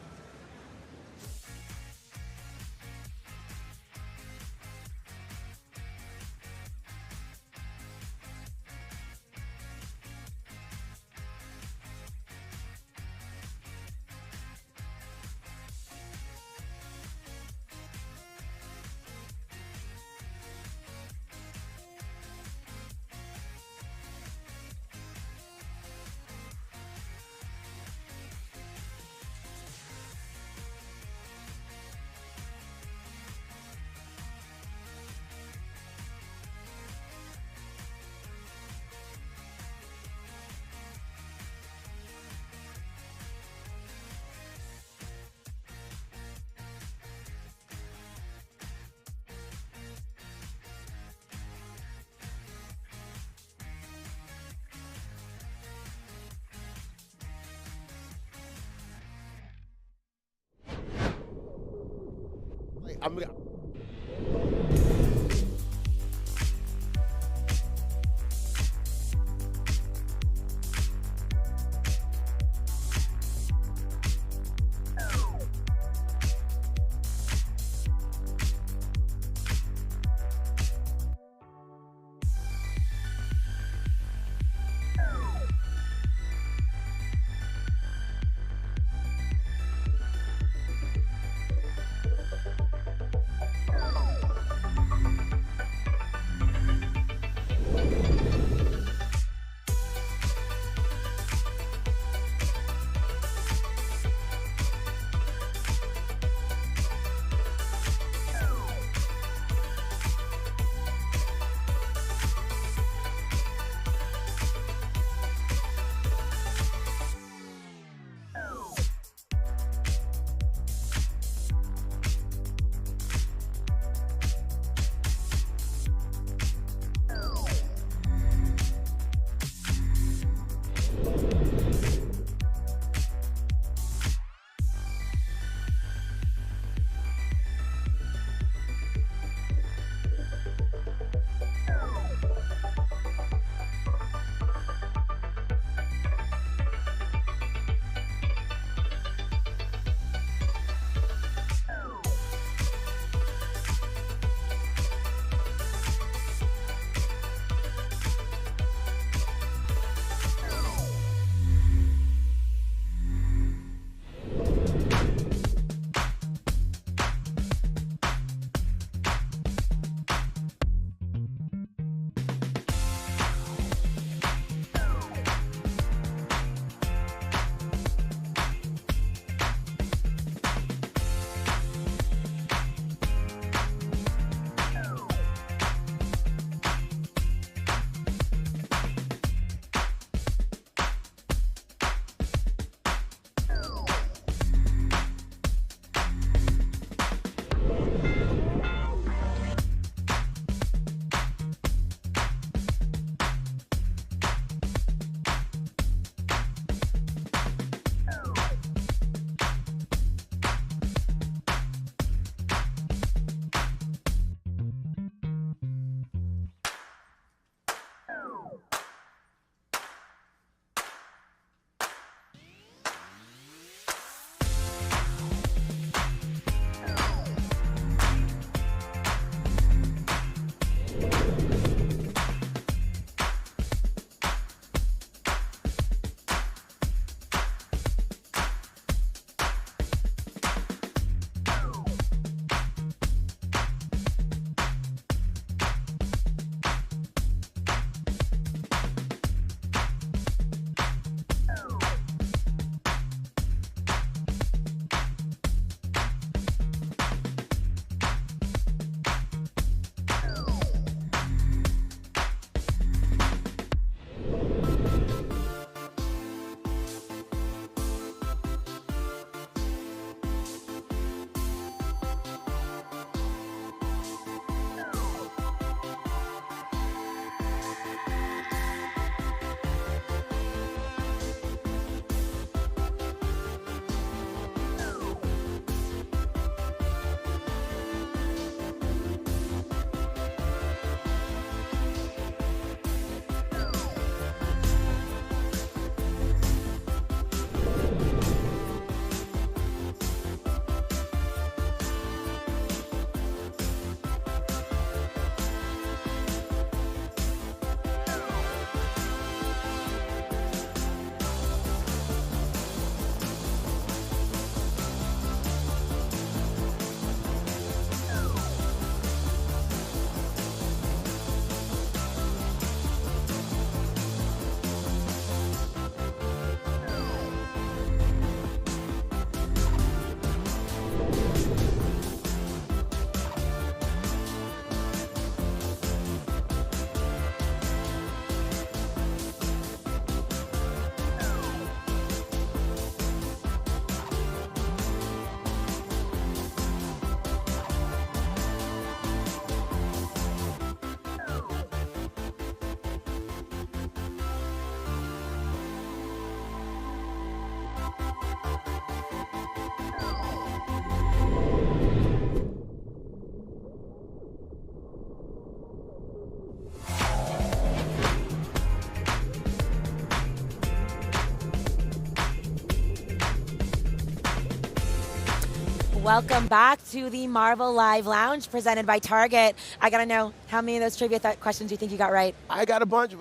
S2: Welcome back to the Marvel Live Lounge presented by Target. I got to know, how many of those trivia questions do you think you got right?
S1: I got a bunch,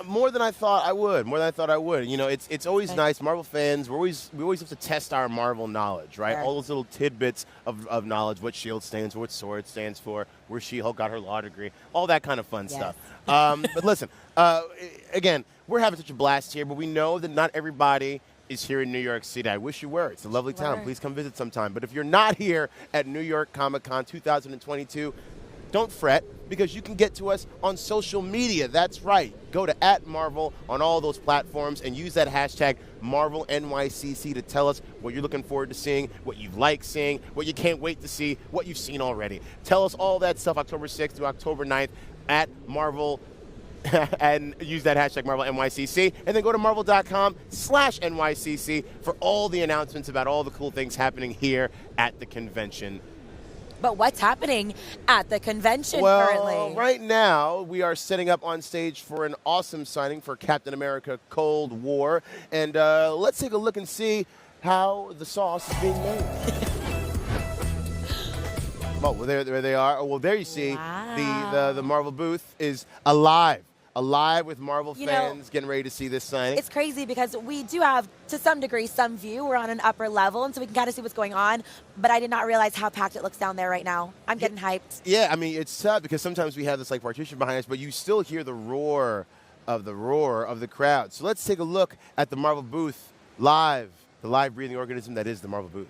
S1: more than I thought I would. You know, it's always nice. Marvel fans, we always have to test our Marvel knowledge, right?
S2: Sure.
S1: All those little tidbits of knowledge, what SHIELD stands for, what SWORD stands for, where She-Hulk got her law degree, all that kind of fun stuff. But listen, again, we're having such a blast here, but we know that not everybody is here in New York City. I wish you were. It's a lovely town. Please come visit sometime. But if you're not here at New York Comic Con 2022, don't fret, because you can get to us on social media. That's right. Go to @Marvel on all those platforms and use that hashtag MarvelNYCC to tell us what you're looking forward to seeing, what you like seeing, what you can't wait to see, what you've seen already. Tell us all that stuff October 6th through October 9th at Marvel and use that hashtag MarvelNYCC, and then go to marvel.com/NYCC for all the announcements about all the cool things happening here at the convention.
S2: But what's happening at the convention
S1: Well,
S2: currently?
S1: right now we are setting up on stage for an awesome signing for Captain America Cold War, and let's take a look and see how the sauce is being made. Oh, well, there they are. Oh, well, there you see the Marvel booth is alive with Marvel fans getting ready to see this signing.
S2: It's crazy because we do have, to some degree, some view. We're on an upper level, and so we can kind of see what's going on. But I did not realize how packed it looks down there right now. I'm getting hyped.
S1: Yeah, I mean, it's tough because sometimes we have this like partition behind us, but you still hear the roar of the crowd. So let's take a look at the Marvel booth live, the live breathing organism that is the Marvel booth.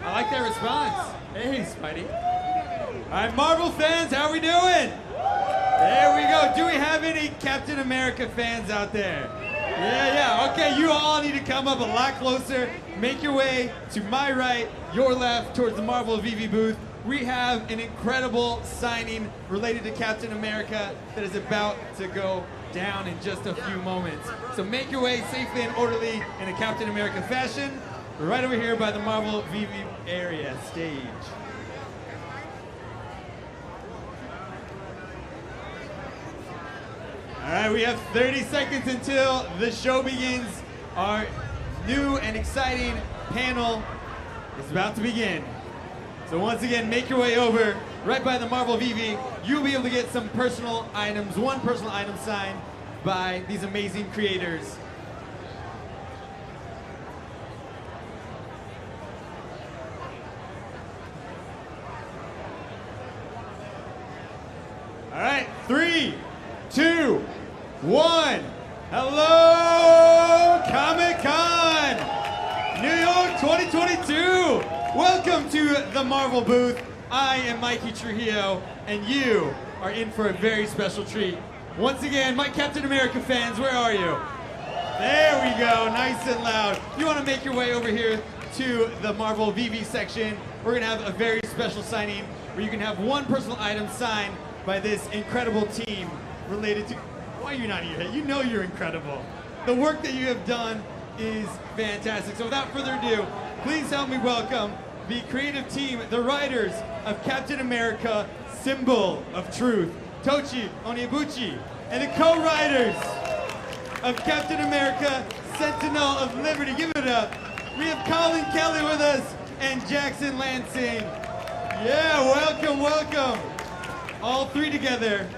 S4: I like that response. Hey, Spidey. All right, Marvel fans, how are we doing? There we go. Do we have any Captain America fans out there? Yeah. Okay, you all need to come up a lot closer. Make your way to my right, your left, towards the Marvel VV booth. We have an incredible signing related to Captain America that is about to go down in just a few moments. So make your way safely and orderly in a Captain America fashion. We're right over here by the Marvel VV area stage. All right, we have 30 seconds until the show begins. Our new and exciting panel is about to begin. So once again, make your way over right by the Marvel VV. You'll be able to get some personal items, one personal item signed by these amazing creators. All right, 3, 2, 1. Hello, Comic-Con! New York 2022! Welcome to the Marvel booth. I am Mikey Trujillo, and you are in for a very special treat. Once again, my Captain America fans, where are you? There we go, nice and loud. You want to make your way over here to the Marvel VV section. We're going to have a very special signing where you can have one personal item signed by this incredible team related to... Why are you not here? You know you're incredible. The work that you have done is fantastic. So without further ado, please help me welcome the creative team, the writers of Captain America, Symbol of Truth, Tochi Onyebuchi, and the co-writers of Captain America, Sentinel of Liberty. Give it up. We have Colin Kelly with us and Jackson Lansing. Yeah, welcome, welcome. All three together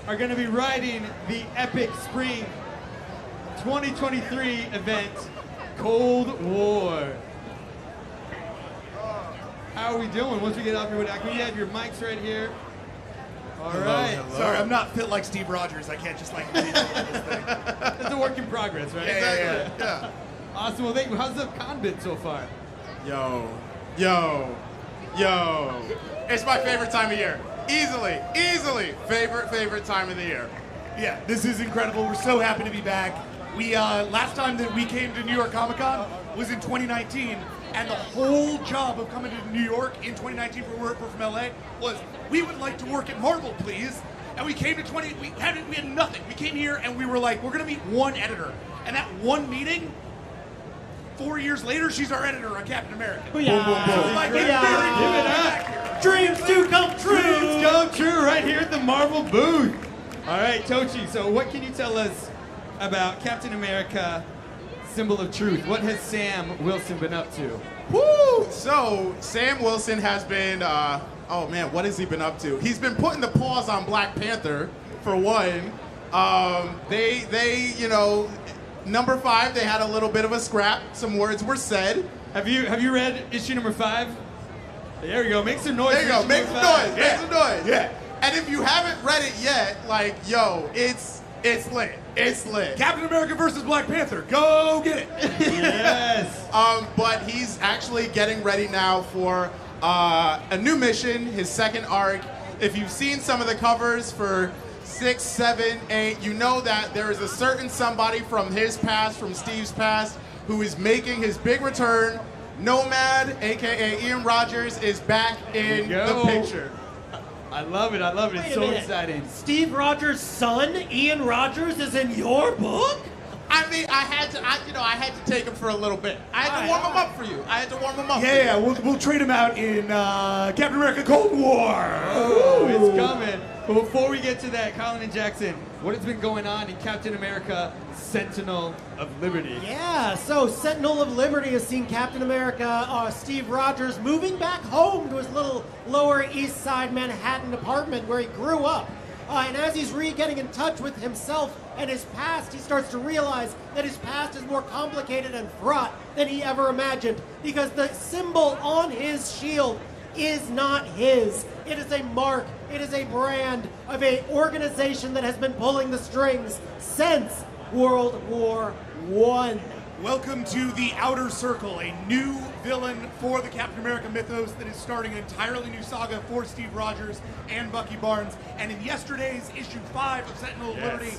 S4: are going to be riding the epic spring 2023 event, Cold War. How are we doing? Once we get off your wood, can you have your mics right here? All right.
S16: Hello. Sorry, I'm not fit like Steve Rogers. I can't just like read all this thing.
S4: It's a work in progress, right?
S16: Exactly. Yeah.
S4: Awesome. Well, thank you. How's the con been so far?
S16: Yo. It's my favorite time of year. Easily favorite time of the year. Yeah, this is incredible. We're so happy to be back. We last time that we came to New York Comic Con was in 2019, and the whole job of coming to New York in 2019 for work from LA was we would like to work at Marvel, please. And we came to we had nothing. We came here and we were like, we're gonna meet one editor, and that one meeting. 4 years later, she's our editor on Captain America.
S4: Booyah.
S16: So like,
S4: Give it up.
S16: Dreams do come true.
S4: Dreams come true right here at the Marvel booth. All right, Tochi, so what can you tell us about Captain America, symbol of truth. What has Sam Wilson been up to?
S16: Woo! So Sam Wilson has been, oh man, what has he been up to? He's been putting the pause on Black Panther, for one. They, you know, number 5, they had a little bit of a scrap. Some words were said.
S4: Have you read issue number 5? There you go. Make some noise.
S16: There you go. Make some noise. Make some noise.
S4: Yeah.
S16: And if you haven't read it yet, like, yo, it's lit. It's lit.
S17: Captain America versus Black Panther. Go get it.
S4: Yes.
S16: But he's actually getting ready now for a new mission, his second arc. If you've seen some of the covers for 6, 7, 8, you know that there is a certain somebody from his past, from Steve's past, who is making his big return. Nomad, aka Ian Rogers, is back in the picture.
S4: I love it. I love it. It's so exciting.
S18: Steve Rogers' son, Ian Rogers, is in your book?
S16: I mean, I had to take him for a little bit. I had to warm him up for you. I had to warm him up.
S17: Yeah, we'll trade him out in Captain America: Cold War.
S4: Oh, it's coming. But before we get to that, Colin and Jackson, what has been going on in Captain America: Sentinel of Liberty?
S18: Yeah, so Sentinel of Liberty has seen Captain America, Steve Rogers, moving back home to his little Lower East Side Manhattan apartment where he grew up. And as he's getting in touch with himself and his past, he starts to realize that his past is more complicated and fraught than he ever imagined, because the symbol on his shield is not his. It is a mark, it is a brand of an organization that has been pulling the strings since World War I.
S17: Welcome to the Outer Circle, a new villain for the Captain America mythos that is starting an entirely new saga for Steve Rogers and Bucky Barnes. And in yesterday's issue 5 of Sentinel of Liberty,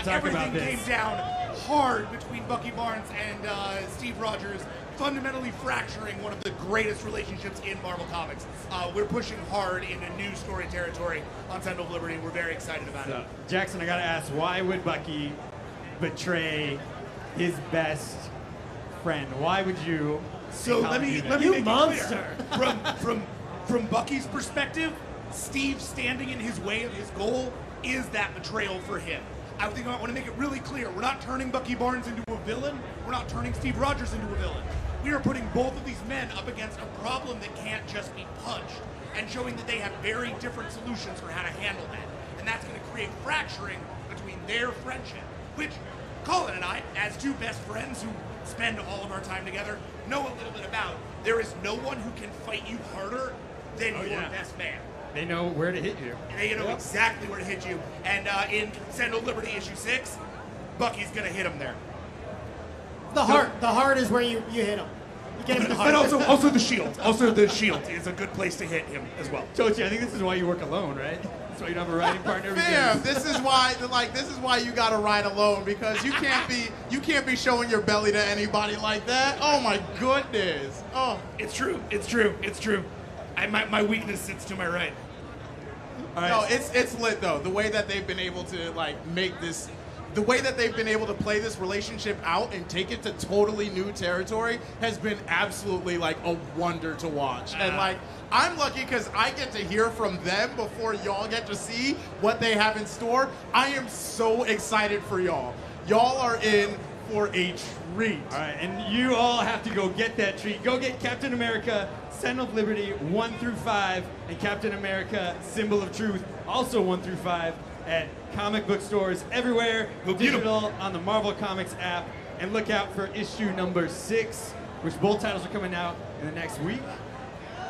S17: everything came down hard between Bucky Barnes and Steve Rogers, fundamentally fracturing one of the greatest relationships in Marvel Comics. We're pushing hard into new story territory on Sentinel of Liberty. We're very excited about it.
S4: Jackson, I gotta ask, why would Bucky betray his best friend? Why would you?
S17: So let me make it clear. From Bucky's perspective, Steve standing in his way of his goal is that betrayal for him. I want to make it really clear. We're not turning Bucky Barnes into a villain. We're not turning Steve Rogers into a villain. We are putting both of these men up against a problem that can't just be punched, and showing that they have very different solutions for how to handle that. And that's going to create fracturing between their friendship, which Colin and I, as two best friends who spend all of our time together, know a little bit about. There is no one who can fight you harder than your best man.
S4: They know where to hit you.
S17: And they know exactly where to hit you. And in Sentinel of Liberty issue 6, Bucky's going to hit him there.
S18: The heart is where you hit him. You get him in the heart.
S17: And also the shield. Also the shield is a good place to hit him as well.
S4: Tochi, I think this is why you work alone, right? That's why you don't have a writing partner.
S16: Fam, this is why you gotta ride alone, because you can't be showing your belly to anybody like that. Oh my goodness. Oh,
S17: it's true. My weakness sits to my right.
S16: All right. No, it's lit though. The way that they've been able to make this. The way that they've been able to play this relationship out and take it to totally new territory has been absolutely a wonder to watch. And I'm lucky because I get to hear from them before y'all get to see what they have in store. I am so excited for y'all. Y'all are in for a treat.
S4: All right, and you all have to go get that treat. Go get Captain America, Sentinel of Liberty 1 through 5, and Captain America, Symbol of Truth, also 1 through 5. At comic book stores everywhere, digital, on the Marvel Comics app, and look out for issue number 6, which both titles are coming out in the next week.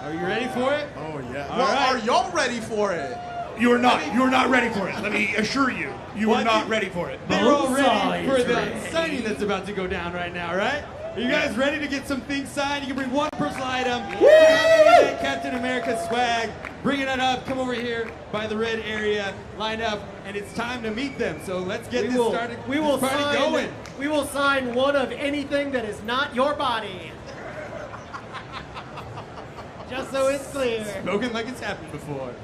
S4: Are you ready for it?
S16: Oh yeah.
S4: All right.
S16: Are y'all ready for it?
S17: You are not. You are not ready for it. Let me assure you, you are not ready for it.
S4: They're all ready for the signing that's about to go down right now, right? Are you guys ready to get some things signed? You can bring one personal item. Get Captain America swag. Bring it up. Come over here by the red area. Line up, and it's time to meet them. So let's get this started.
S18: We will
S4: party going.
S18: We will sign one of anything that is not your body. Just so it's clear.
S4: Spoken like it's happened before.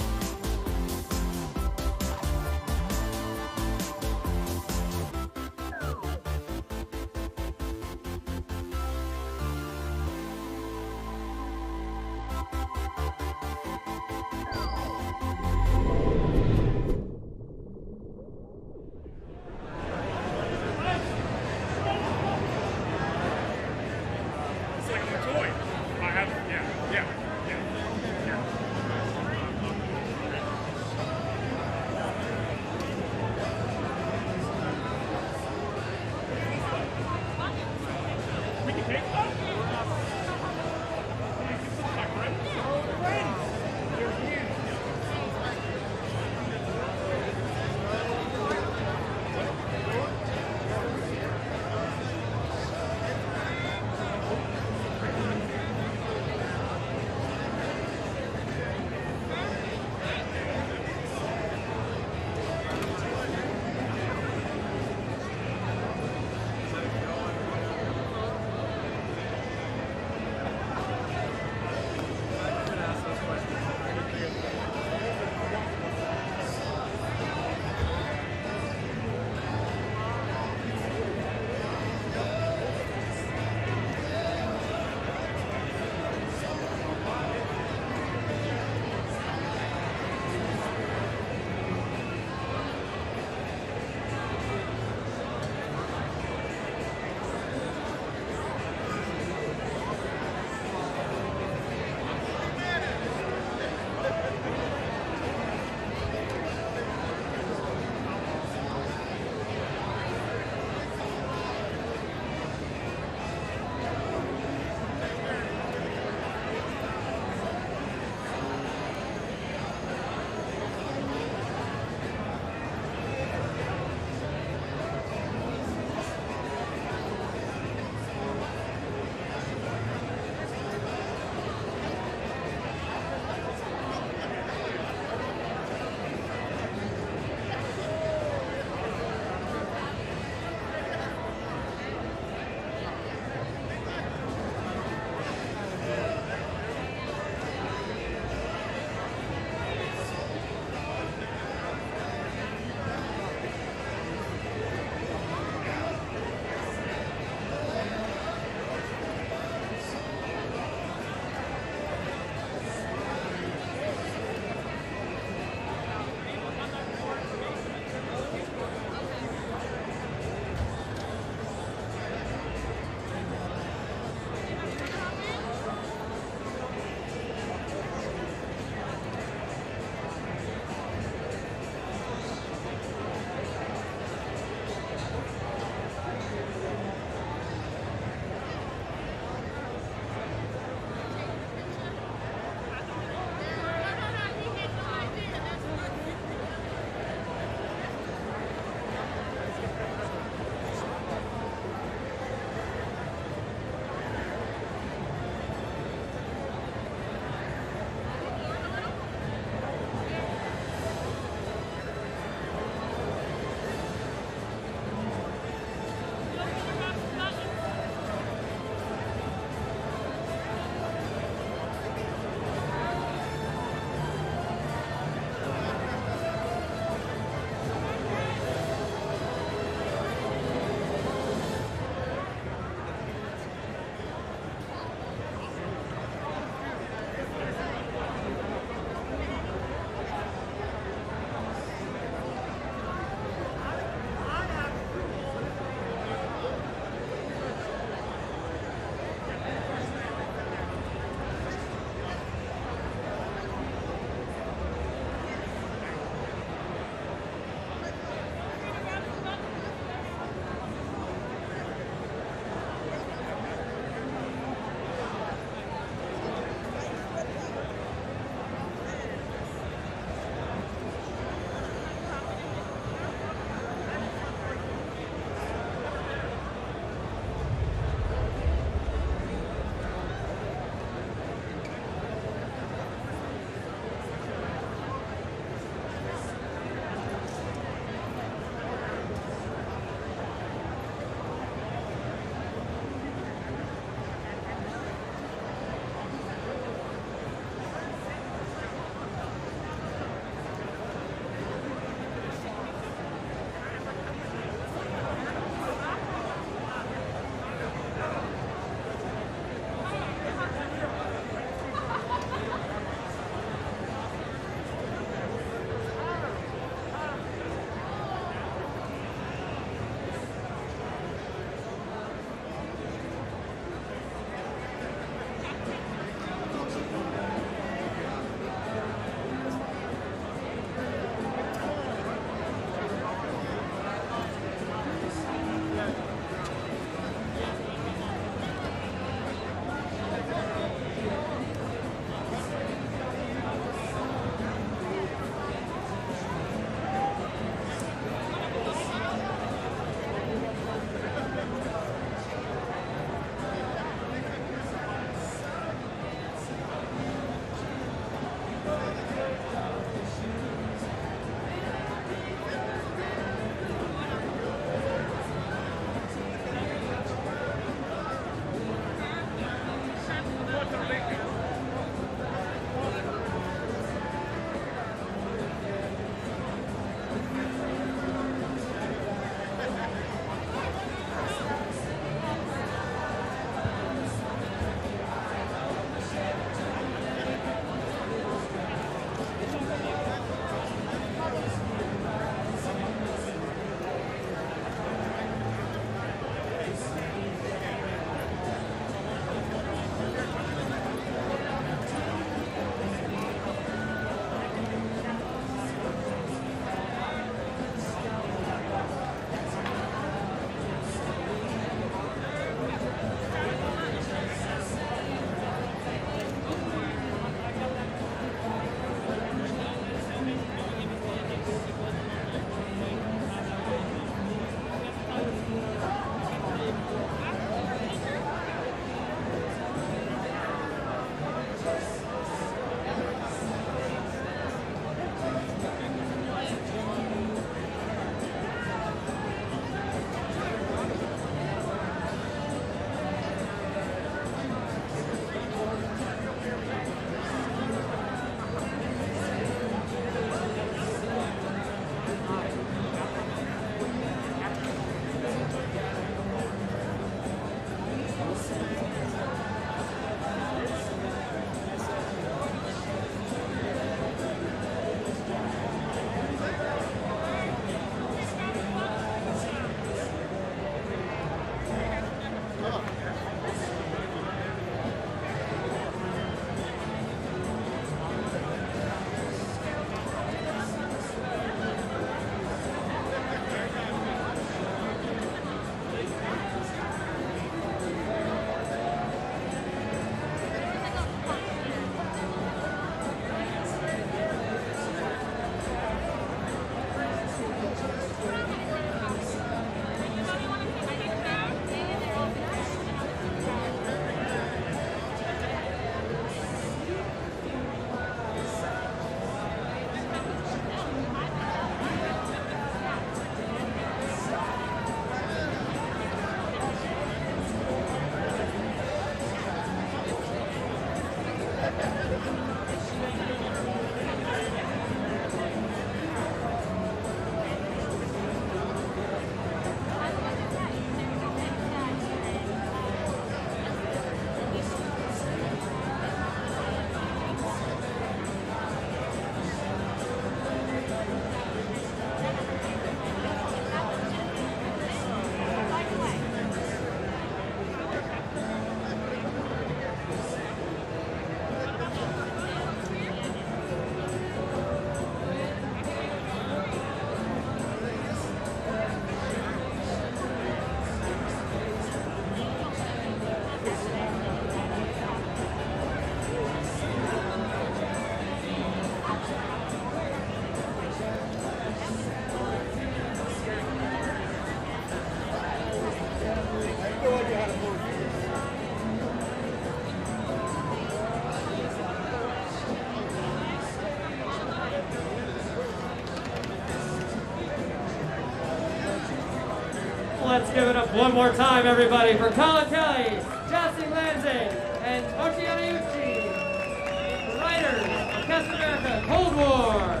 S11: give it up one more time, everybody, for Colin Kelly, Justin Lansing, and Toshiana Yuchi, writers of Captain America Cold War.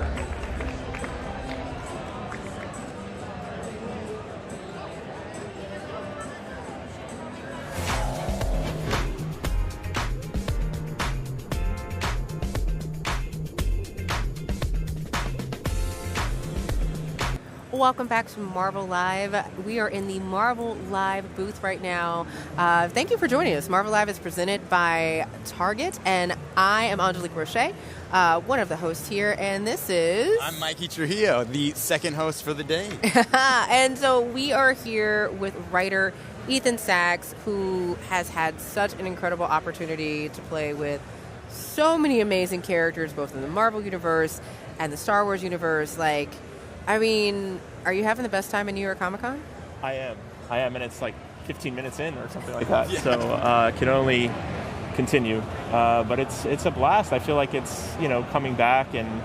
S19: Welcome back to Marvel Live. We are in the Marvel Live booth right now. Thank you for joining us. Marvel Live is presented by Target, and I am Angelique Roche, one of the hosts here, and this is...
S20: I'm Mikey Trujillo, the second host for the day.
S19: And so we are here with writer Ethan Sachs, who has had such an incredible opportunity to play with so many amazing characters, both in the Marvel universe and the Star Wars universe. I mean, are you having the best time in New York Comic Con?
S21: I am, and it's like 15 minutes in or something like that. Yeah. So can only continue, but it's a blast. I feel like it's coming back, and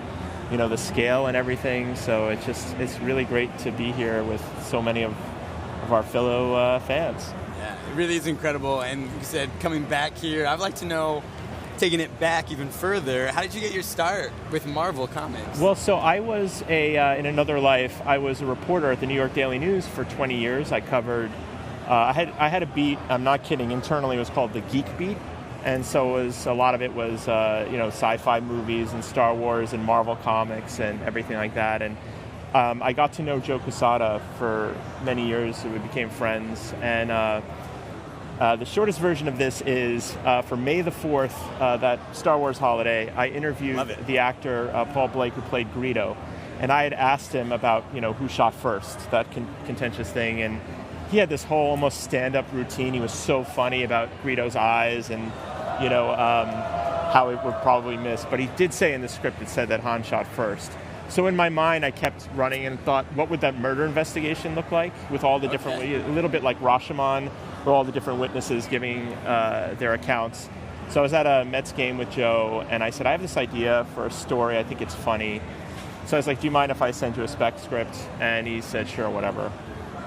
S21: the scale and everything. So it's really great to be here with so many of our fellow fans.
S20: Yeah, it really is incredible. And like you said, coming back here, I'd like to know, taking it back even further, how did you get your start with Marvel Comics?
S21: Well, so I was in another life, I was a reporter at the New York Daily News for 20 years. I covered, I had a beat, I'm not kidding, internally it was called the Geek Beat. And so a lot of it was, sci-fi movies and Star Wars and Marvel Comics and everything like that. And I got to know Joe Quesada for many years, so we became friends. And the shortest version of this is for May the 4th, that Star Wars holiday, I interviewed the actor Paul Blake, who played Greedo. And I had asked him about, who shot first, that contentious thing. And he had this whole almost stand-up routine. He was so funny about Greedo's eyes and, how it would probably miss. But he did say in the script, it said that Han shot first. So in my mind, I kept running and thought, what would that murder investigation look like with all the different, a little bit like Rashomon, where all the different witnesses giving their accounts. So I was at a Mets game with Joe, and I said, I have this idea for a story. I think it's funny. So I was like, do you mind if I send you a spec script? And he said, sure, whatever.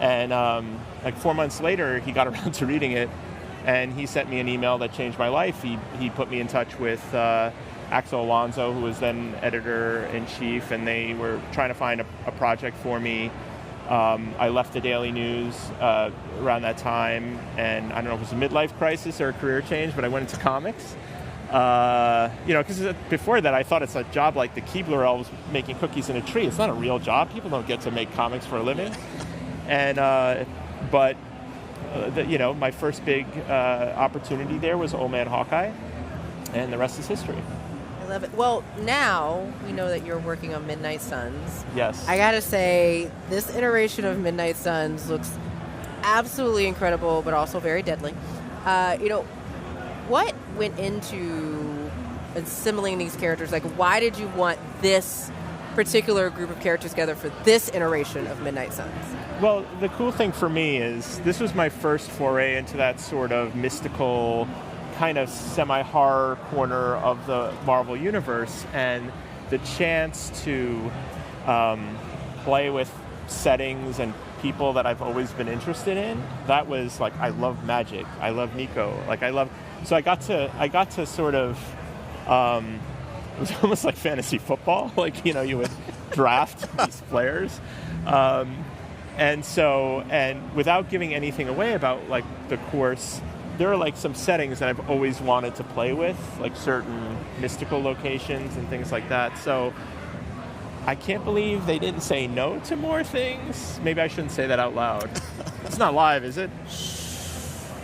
S21: And 4 months later, he got around to reading it, and he sent me an email that changed my life. He put me in touch with Axel Alonso, who was then editor-in-chief, and they were trying to find a project for me. I left the Daily News around that time, and I don't know if it was a midlife crisis or a career change, but I went into comics. Because before that, I thought it's a job like the Keebler elves making cookies in a tree. It's not a real job. People don't get to make comics for a living. And my first big opportunity there was Old Man Hawkeye, and the rest is history.
S19: I love it. Well, now we know that you're working on Midnight Suns.
S21: Yes.
S19: I gotta say, this iteration of Midnight Suns looks absolutely incredible, but also very deadly. What went into assimilating these characters? Why did you want this particular group of characters together for this iteration of Midnight Suns?
S21: Well, the cool thing for me is this was my first foray into that sort of mystical, kind of semi-horror corner of the Marvel universe, and the chance to play with settings and people that I've always been interested in. That was I love magic. I love Nico. So I got to sort of it was almost like fantasy football. You would draft these players. And without giving anything away about the course, there are some settings that I've always wanted to play with, certain mystical locations and things like that. So I can't believe they didn't say no to more things. Maybe I shouldn't say that out loud. It's not live, is it?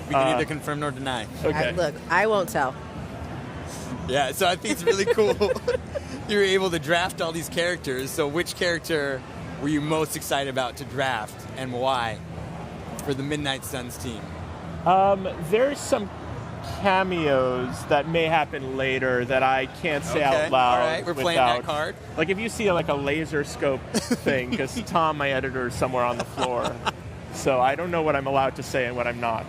S20: We can neither confirm nor deny.
S21: Okay.
S19: Look, I won't tell.
S20: Yeah, so I think it's really cool you were able to draft all these characters. So which character were you most excited about to draft, and why, for the Midnight Suns team?
S21: There's some cameos that may happen later that I can't say out loud.
S20: All right, we're playing that card.
S21: If you see a laser scope thing, because Tom, my editor, is somewhere on the floor. So I don't know what I'm allowed to say and what I'm not.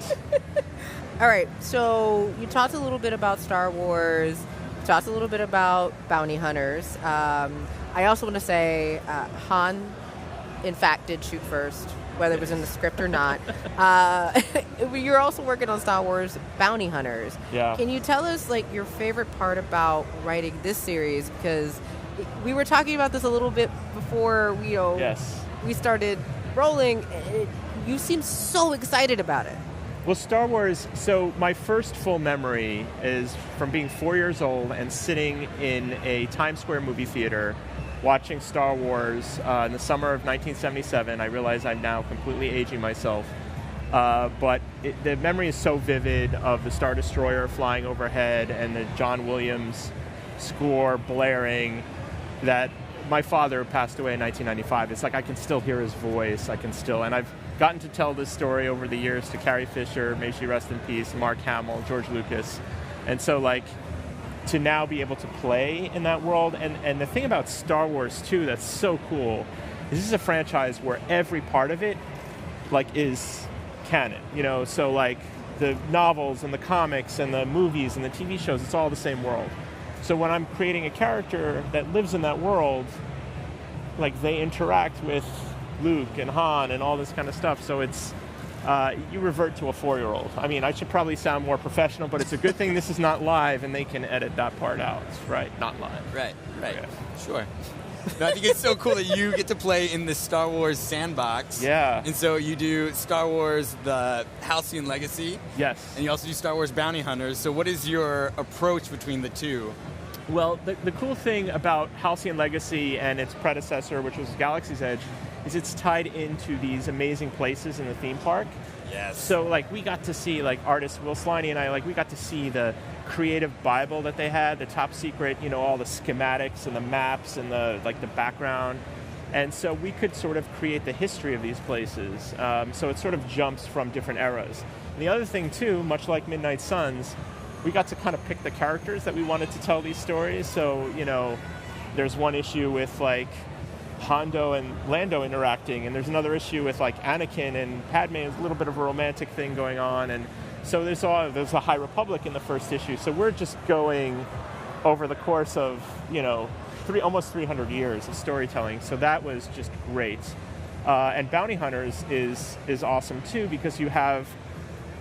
S19: All right, so you talked a little bit about Star Wars. You talked a little bit about bounty hunters. I also want to say Han, in fact, did shoot first. whether it was in the script or not. You're also working on Star Wars Bounty Hunters.
S21: Yeah.
S19: Can you tell us like your favorite part about writing this series? Because we were talking about this a little bit before we started rolling. You seem so excited about it.
S21: Well, Star Wars, so my first full memory is from being 4 years old and sitting in a Times Square movie theater watching Star Wars in the summer of 1977. I realize I'm now completely aging myself. But the memory is so vivid of the Star Destroyer flying overhead and the John Williams score blaring that my father passed away in 1995. It's like I can still hear his voice. And I've gotten to tell this story over the years to Carrie Fisher, may she rest in peace, Mark Hamill, George Lucas. And so like to now be able to play in that world. And the thing about Star Wars too that's so cool is this is a franchise where every part of it like is canon, so like the novels and the comics and the movies and the TV shows, it's all the same world. So when I'm creating a character that lives in that world, like they interact with Luke and Han and all this kind of stuff. So it's, you revert to a 4-year-old. I mean, I should probably sound more professional, but it's a good thing this is not live and they can edit that part out. Right, not live.
S20: Right,
S21: Okay.
S20: sure. No, I think it's so cool that you get to play in the Star Wars sandbox.
S21: Yeah.
S20: And so you do Star Wars, the Halcyon Legacy.
S21: Yes.
S20: And you also do Star Wars Bounty Hunters. So what is your approach between the two?
S21: Well, the cool thing about Halcyon Legacy and its predecessor, which was Galaxy's Edge, is it's tied into these amazing places in the theme park.
S20: Yes.
S21: So, like, we got to see, like, artist Will Sliney and I, like, we got to see the creative Bible that they had, the top secret, all the schematics and the maps and the background. And so we could sort of create the history of these places. So it sort of jumps from different eras. And the other thing, too, much like Midnight Suns, we got to kind of pick the characters that we wanted to tell these stories. So, there's one issue with, like, Hondo and Lando interacting, and there's another issue with, like, Anakin and Padme. There's a little bit of a romantic thing going on, and so there's a High Republic in the first issue. So we're just going over the course of, almost 300 years of storytelling. So that was just great. And Bounty Hunters is awesome, too, because you have,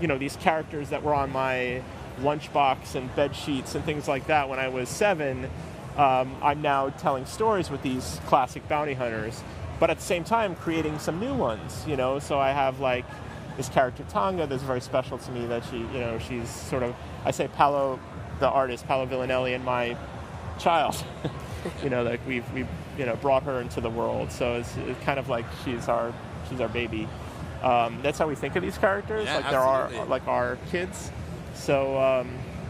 S21: these characters that were on my lunchbox and bed sheets and things like that when I was 7. I'm now telling stories with these classic bounty hunters, but at the same time creating some new ones, so I have like this character Tonga that's very special to me that she's sort of, I say Paolo, the artist, Paolo Villanelli, and my child, like we've brought her into the world. So it's kind of like she's our baby. That's how we think of these characters.
S20: Yeah,
S21: like
S20: absolutely.
S21: they're our kids. So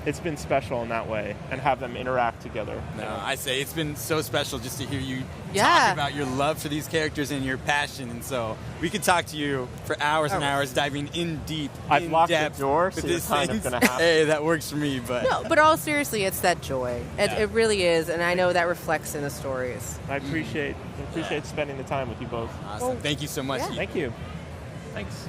S21: it's been special in that way, and have them interact together.
S20: No, I say it's been so special just to hear you talk about your love for these characters and your passion. And so we could talk to you for hours and hours, diving in deep,
S21: I've locked
S20: depth
S21: the door, so
S20: with
S21: you're
S20: these
S21: kind of
S20: things.
S21: going to have
S20: Hey, that works for me. But
S19: No, but all seriously, it's that joy. It really is, and I know that reflects in the stories.
S21: I appreciate spending the time with you both.
S20: Awesome. Thank you so much.
S19: Yeah.
S21: Thank you. Thanks.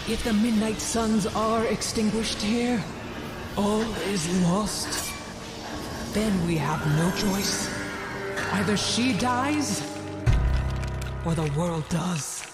S7: If the Midnight Suns are extinguished here, all is lost. Then we have no choice. Either she dies, or the world does.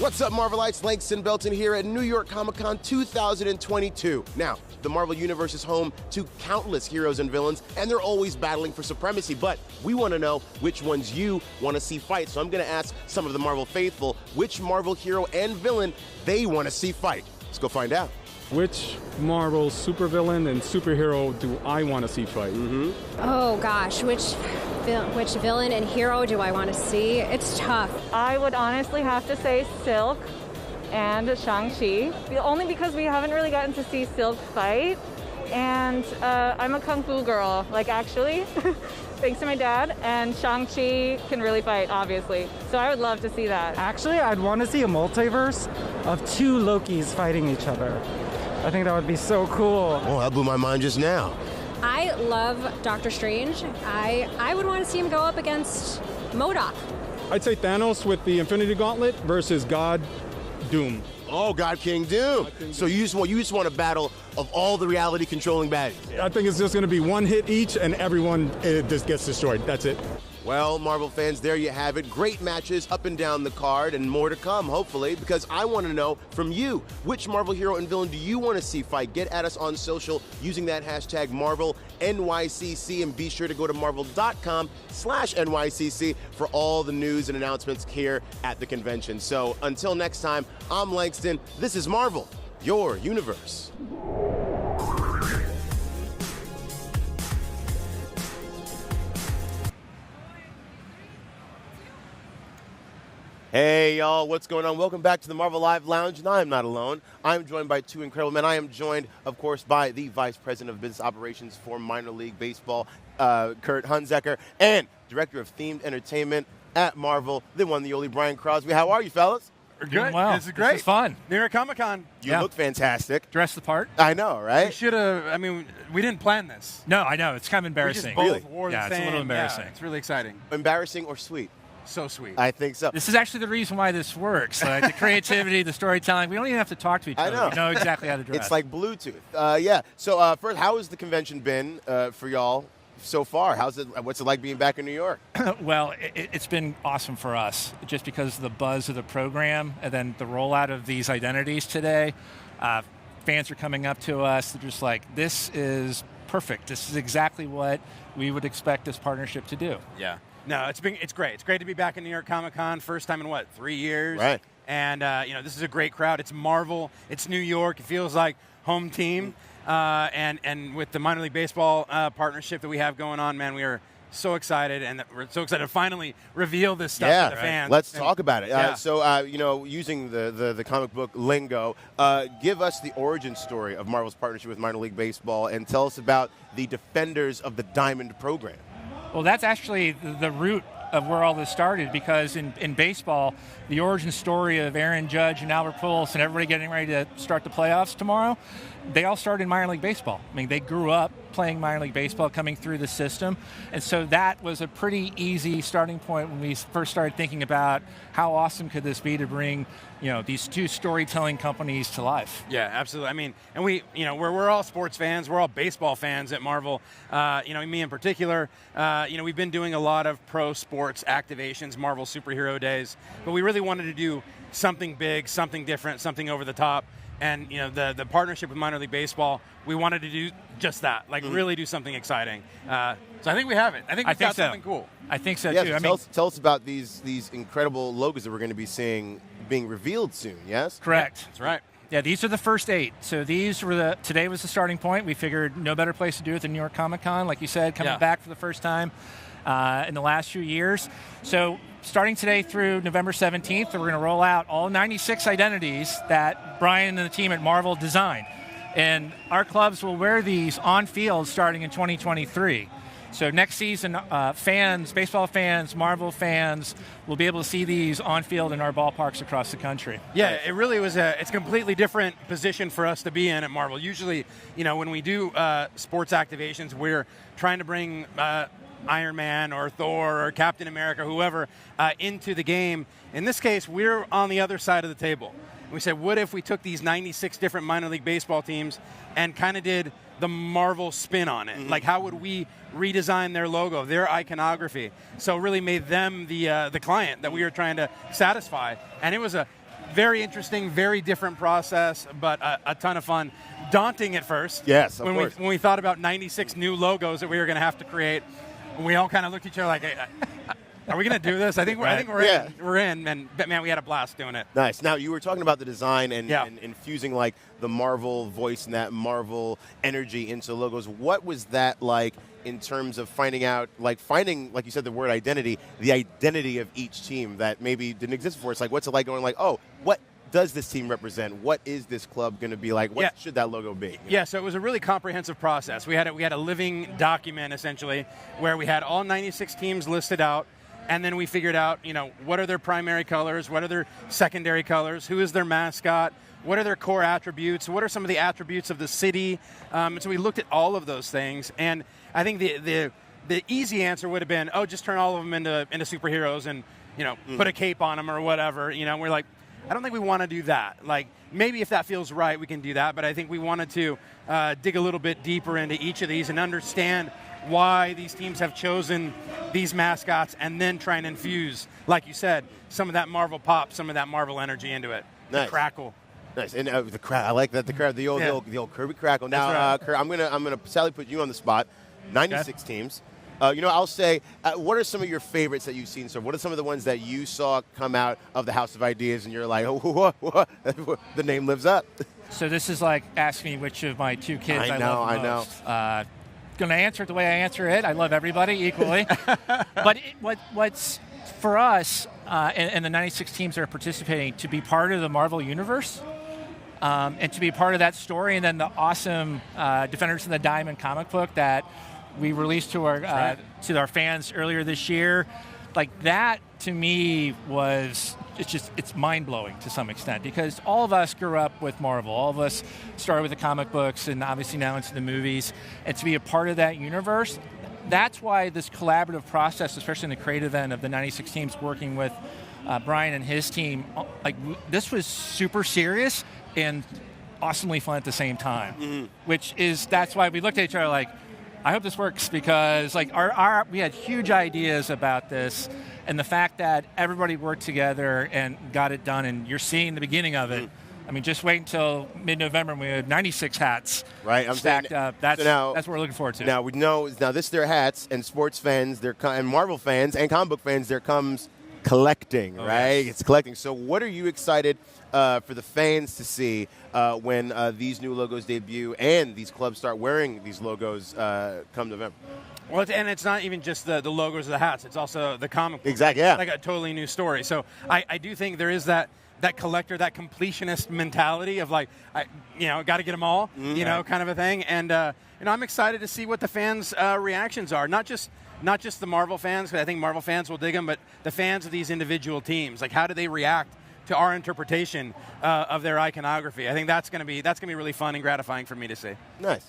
S1: What's up, Marvelites? Langston Belton here at New York Comic Con 2022. Now, the Marvel Universe is home to countless heroes and villains, and they're always battling for supremacy, but we want to know which ones you want to see fight. So I'm going to ask some of the Marvel faithful which Marvel hero and villain they want to see fight. Let's go find out.
S8: Which Marvel supervillain and superhero do I want to see fight?
S22: Oh gosh, which villain and hero do I want to see? It's tough.
S23: I would honestly have to say Silk and Shang-Chi, only because we haven't really gotten to see Silk fight. And I'm a kung fu girl, like actually, thanks to my dad, and Shang-Chi can really fight, obviously. So I would love to see that.
S24: Actually, I'd want to see a multiverse of two Lokis fighting each other. I think that would be so cool.
S1: Oh, that blew my mind just now.
S22: I love Doctor Strange. I would want to see him go up against MODOK.
S8: I'd say Thanos with the Infinity Gauntlet versus God Doom.
S1: Oh, God King Doom. So you just want a battle of all the reality controlling baddies.
S8: I think it's just going to be one hit each and everyone just gets destroyed. That's it.
S1: Well, Marvel fans, there you have it. Great matches up and down the card and more to come, hopefully, because I want to know from you, which Marvel hero and villain do you want to see fight? Get at us on social using that hashtag MarvelNYCC, and be sure to go to marvel.com/NYCC for all the news and announcements here at the convention. So until next time, I'm Langston. This is Marvel, your universe. Hey, y'all, what's going on? Welcome back to the Marvel Live Lounge, and I am not alone. I'm joined by two incredible men. I am joined, of course, by the Vice President of Business Operations for Minor League Baseball, Kurt Hunzecker, and Director of Themed Entertainment at Marvel, the one, the only Brian Crosby. How are you, fellas?
S25: We're good.
S26: Well,
S25: this is great.
S26: This is fun.
S25: New York Comic Con.
S1: You look fantastic.
S26: Dress the part.
S1: I know, right?
S25: We should have. I mean, we didn't plan this.
S26: No, I know. It's kind of embarrassing.
S25: We just both wore the
S26: yeah,
S25: same.
S26: it's a little embarrassing.
S25: Yeah, it's really exciting.
S1: Embarrassing or sweet?
S25: So sweet.
S1: I think so.
S26: This is actually the reason why this works. Like the creativity, the storytelling. We don't even have to talk to each other. We know exactly how to dress.
S1: It's like Bluetooth. Yeah. So first, how has the convention been for y'all so far? What's it like being back in New York?
S26: Well, it's been awesome for us, just because of the buzz of the program and then the rollout of these identities today. Fans are coming up to us. They're just like, this is perfect. This is exactly what we would expect this partnership to do.
S25: Yeah. No, it's great. It's great to be back in New York Comic Con. First time in 3 years?
S1: Right.
S25: And this is a great crowd. It's Marvel. It's New York. It feels like home team. And with the minor league baseball partnership that we have going on, man, we are so excited, and we're so excited to finally reveal this stuff to the fans.
S1: Let's talk about it.
S25: Yeah.
S1: So, using the comic book lingo, give us the origin story of Marvel's partnership with minor league baseball, and tell us about the defenders of the Diamond program.
S26: Well, that's actually the root of where all this started, because in baseball, the origin story of Aaron Judge and Albert Pujols and everybody getting ready to start the playoffs tomorrow, they all started in minor league baseball. I mean, they grew up playing minor league baseball, coming through the system, and so that was a pretty easy starting point when we first started thinking about how awesome could this be to bring, these two storytelling companies to life.
S25: Yeah, absolutely. I mean, and we're all sports fans. We're all baseball fans at Marvel. Me in particular. We've been doing a lot of pro sports activations, Marvel Superhero Days, but we really wanted to do something big, something different, something over the top. And the partnership with minor league baseball, we wanted to do just that, really do something exciting. So I think we have it. I think we've got something cool.
S26: I think so
S1: Yeah,
S26: too.
S1: so tell us about these incredible logos that we're going to be seeing being revealed soon. Yes,
S26: correct.
S25: That's right.
S26: Yeah, these are the first 8. So these were today was the starting point. We figured no better place to do it than New York Comic Con, like you said, coming back for the first time in the last few years. So starting today through November 17th, we're going to roll out all 96 identities that Brian and the team at Marvel designed. And our clubs will wear these on field starting in 2023. So next season, fans, baseball fans, Marvel fans will be able to see these on field in our ballparks across the country.
S25: Yeah, it really was it's a completely different position for us to be in at Marvel. Usually, when we do sports activations, we're trying to bring Iron Man or Thor or Captain America, whoever, into the game. In this case, we're on the other side of the table. We said, what if we took these 96 different minor league baseball teams and kind of did the Marvel spin on it? Like, how would we redesign their logo, their iconography? So really made them the client that we were trying to satisfy. And it was a very interesting, very different process, but a ton of fun. Daunting at first.
S1: Yes, of
S25: when
S1: course.
S25: When we thought about 96 new logos that we were going to have to create, we all kind of looked at each other like, are we going to do this? I think we're in, and man, we had a blast doing it.
S1: Nice. Now, you were talking about the design and infusing like the Marvel voice and that Marvel energy into logos. What was that like in terms of finding, like you said, the word identity, the identity of each team that maybe didn't exist before? It's like, what's it like going like, oh, what does this team represent? What is this club going to be like? What should that logo be?
S25: Yeah, so it was a really comprehensive process. We had a living document, essentially, where we had all 96 teams listed out, and then we figured out, what are their primary colors, what are their secondary colors, who is their mascot, what are their core attributes, what are some of the attributes of the city. And so we looked at all of those things, and I think the easy answer would have been, just turn all of them into superheroes and, put a cape on them or whatever. We're like, I don't think we want to do that. Like, maybe if that feels right, we can do that, but I think we wanted to dig a little bit deeper into each of these and understand why these teams have chosen these mascots, and then try and infuse, like you said, some of that Marvel pop, some of that Marvel energy into it.
S1: Nice.
S25: The crackle.
S1: Nice, and the crowd. I like that. The old Kirby crackle. Now,
S25: That's right.
S1: Kurt, I'm gonna Sally put you on the spot. 96 teams. I'll say, what are some of your favorites that you've seen? So, what are some of the ones that you saw come out of the House of Ideas, and you're like, the name lives up?
S26: So this is like asking me which of my two kids I love the most.
S1: I know.
S26: Going to answer it the way I answer it. I love everybody equally. But what's for us and the 96 teams that are participating to be part of the Marvel Universe and to be part of that story, and then the awesome Defenders of the Diamond comic book that we released to our fans earlier this year. Like that, to me, it's mind-blowing to some extent, because all of us grew up with Marvel. All of us started with the comic books and obviously now into the movies. And to be a part of that universe, that's why this collaborative process, especially in the creative end of the 96 teams working with Brian and his team, this was super serious and awesomely fun at the same time, that's why we looked at each other like, I hope this works, because we had huge ideas about this, and the fact that everybody worked together and got it done, and you're seeing the beginning of it. I mean, just wait until mid-November when we had 96 hats stacked up. That's what we're looking forward to.
S1: Now we know this is their hats, and sports fans, and Marvel fans, and comic book fans. There comes collecting, right? It's collecting. So what are you excited for the fans to see when these new logos debut and these clubs start wearing these logos come November?
S25: Well, and it's not even just the logos of the hats. It's also the comic book.
S1: Exactly, yeah.
S25: Like a totally new story. So I do think there is that collector, that completionist mentality of like, got to get them all, kind of a thing. And, I'm excited to see what the fans' reactions are. Not just the Marvel fans, because I think Marvel fans will dig them, but the fans of these individual teams. Like, how do they react to our interpretation of their iconography? I think that's going to be really fun and gratifying for me to see.
S1: Nice.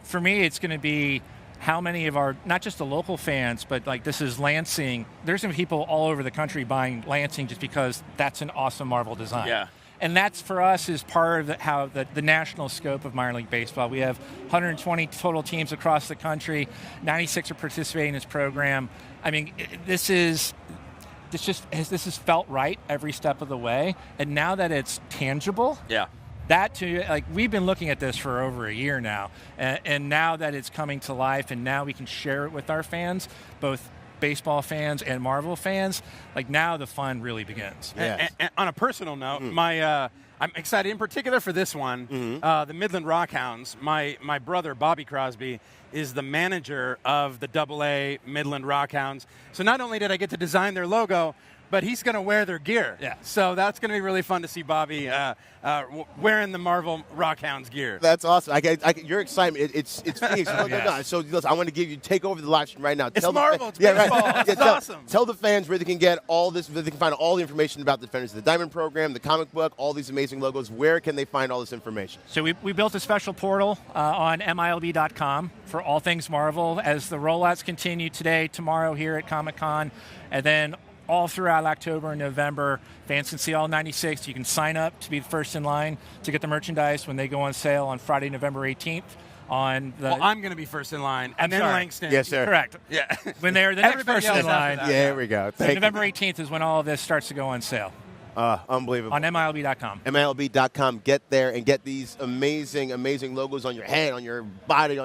S26: For me, it's going to be how many of our, not just the local fans, but like this is Lansing. There's some people all over the country buying Lansing just because that's an awesome Marvel design.
S25: Yeah.
S26: And that's, for us, is part of how the national scope of minor league baseball. We have 120 total teams across the country. 96 are participating in this program. I mean, this is felt right every step of the way. And now that it's tangible, that too, like we've been looking at this for over a year now, and now that it's coming to life, and now we can share it with our fans, both baseball fans and Marvel fans, like now the fun really begins.
S25: And on a personal note, I'm excited in particular for this one. The Midland Rockhounds. My brother Bobby Crosby is the manager of the AA Midland Rockhounds. So not only did I get to design their logo, but he's going to wear their gear. Yeah. So that's going to be really fun to see Bobby wearing the Marvel Rockhounds gear.
S1: That's awesome. Your excitement, it's Phoenix. So listen, I want to take over the live stream right now.
S25: It's Marvel. It's baseball. Right. It's awesome.
S1: Tell the fans where they can get all this, where they can find all the information about the Defenders of the Diamond program, the comic book, all these amazing logos. Where can they find all this information?
S26: So we built a special portal on MILB.com for all things Marvel as the rollouts continue today, tomorrow here at Comic-Con, and then all throughout October and November. Fans can see all 96. You can sign up to be the first in line to get the merchandise when they go on sale on Friday, November 18th. I'm
S25: going to be first in line, and then Langston.
S1: Yes, sir.
S26: Correct.
S25: Yeah.
S26: When they're the next person in line.
S1: Yeah, here we go.
S26: So November 18th is when all of this starts to go on sale.
S1: Unbelievable.
S26: On MILB.com.
S1: MILB.com. Get there and get these amazing, amazing logos on your head, on your body,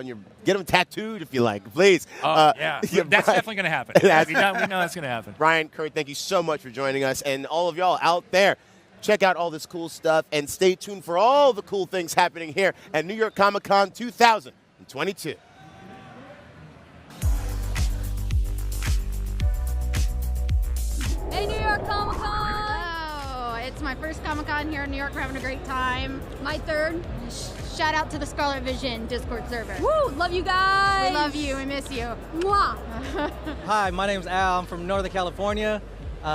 S1: get them tattooed if you like, please.
S26: Yeah, that's definitely going to happen. We know that's going to happen.
S1: Ryan Curry, thank you so much for joining us. And all of y'all out there, check out all this cool stuff and stay tuned for all the cool things happening here at New York Comic Con 2022.
S5: Hey, New York Comic Con! Hello. It's my first Comic Con here in New York. We're having a great time. My third. Shout out to the Scarlet Vision Discord server. Woo! Love you guys! We love you. We miss you. Mwah!
S6: Hi, my name's Al. I'm from Northern California.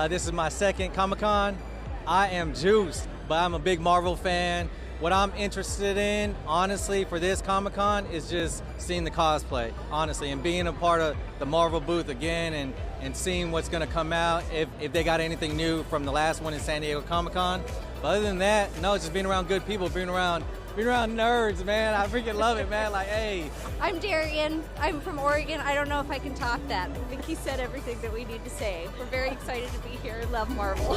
S6: This is my second Comic Con. I am juiced, but I'm a big Marvel fan. What I'm interested in, honestly, for this Comic Con is just seeing the cosplay, honestly, and being a part of the Marvel booth again and seeing what's going to come out, if they got anything new from the last one in San Diego Comic Con. But other than that, no, it's just being around good people, being around nerds, man. I freaking love it, man. Like, hey.
S9: I'm Darian. I'm from Oregon. I don't know if I can top that. I think he said everything that we need to say. We're very excited to be here. Love Marvel.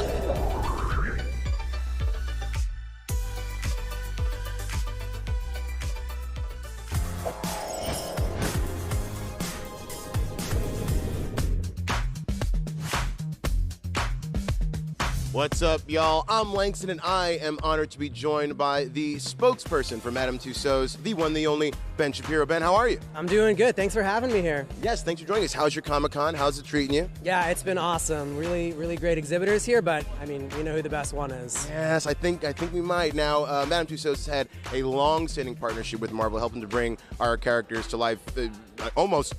S1: What's up, y'all? I'm Langston, and I am honored to be joined by the spokesperson for Madame Tussauds, the one, the only, Ben Shapiro. Ben, how are you?
S10: I'm doing good. Thanks for having me here.
S1: Yes, thanks for joining us. How's your Comic-Con? How's it treating you?
S10: Yeah, it's been awesome. Really, really great exhibitors here, but, I mean, we know who the best one is.
S1: Yes, I think we might. Now, Madame Tussauds had a long-standing partnership with Marvel, helping to bring our characters to life, almost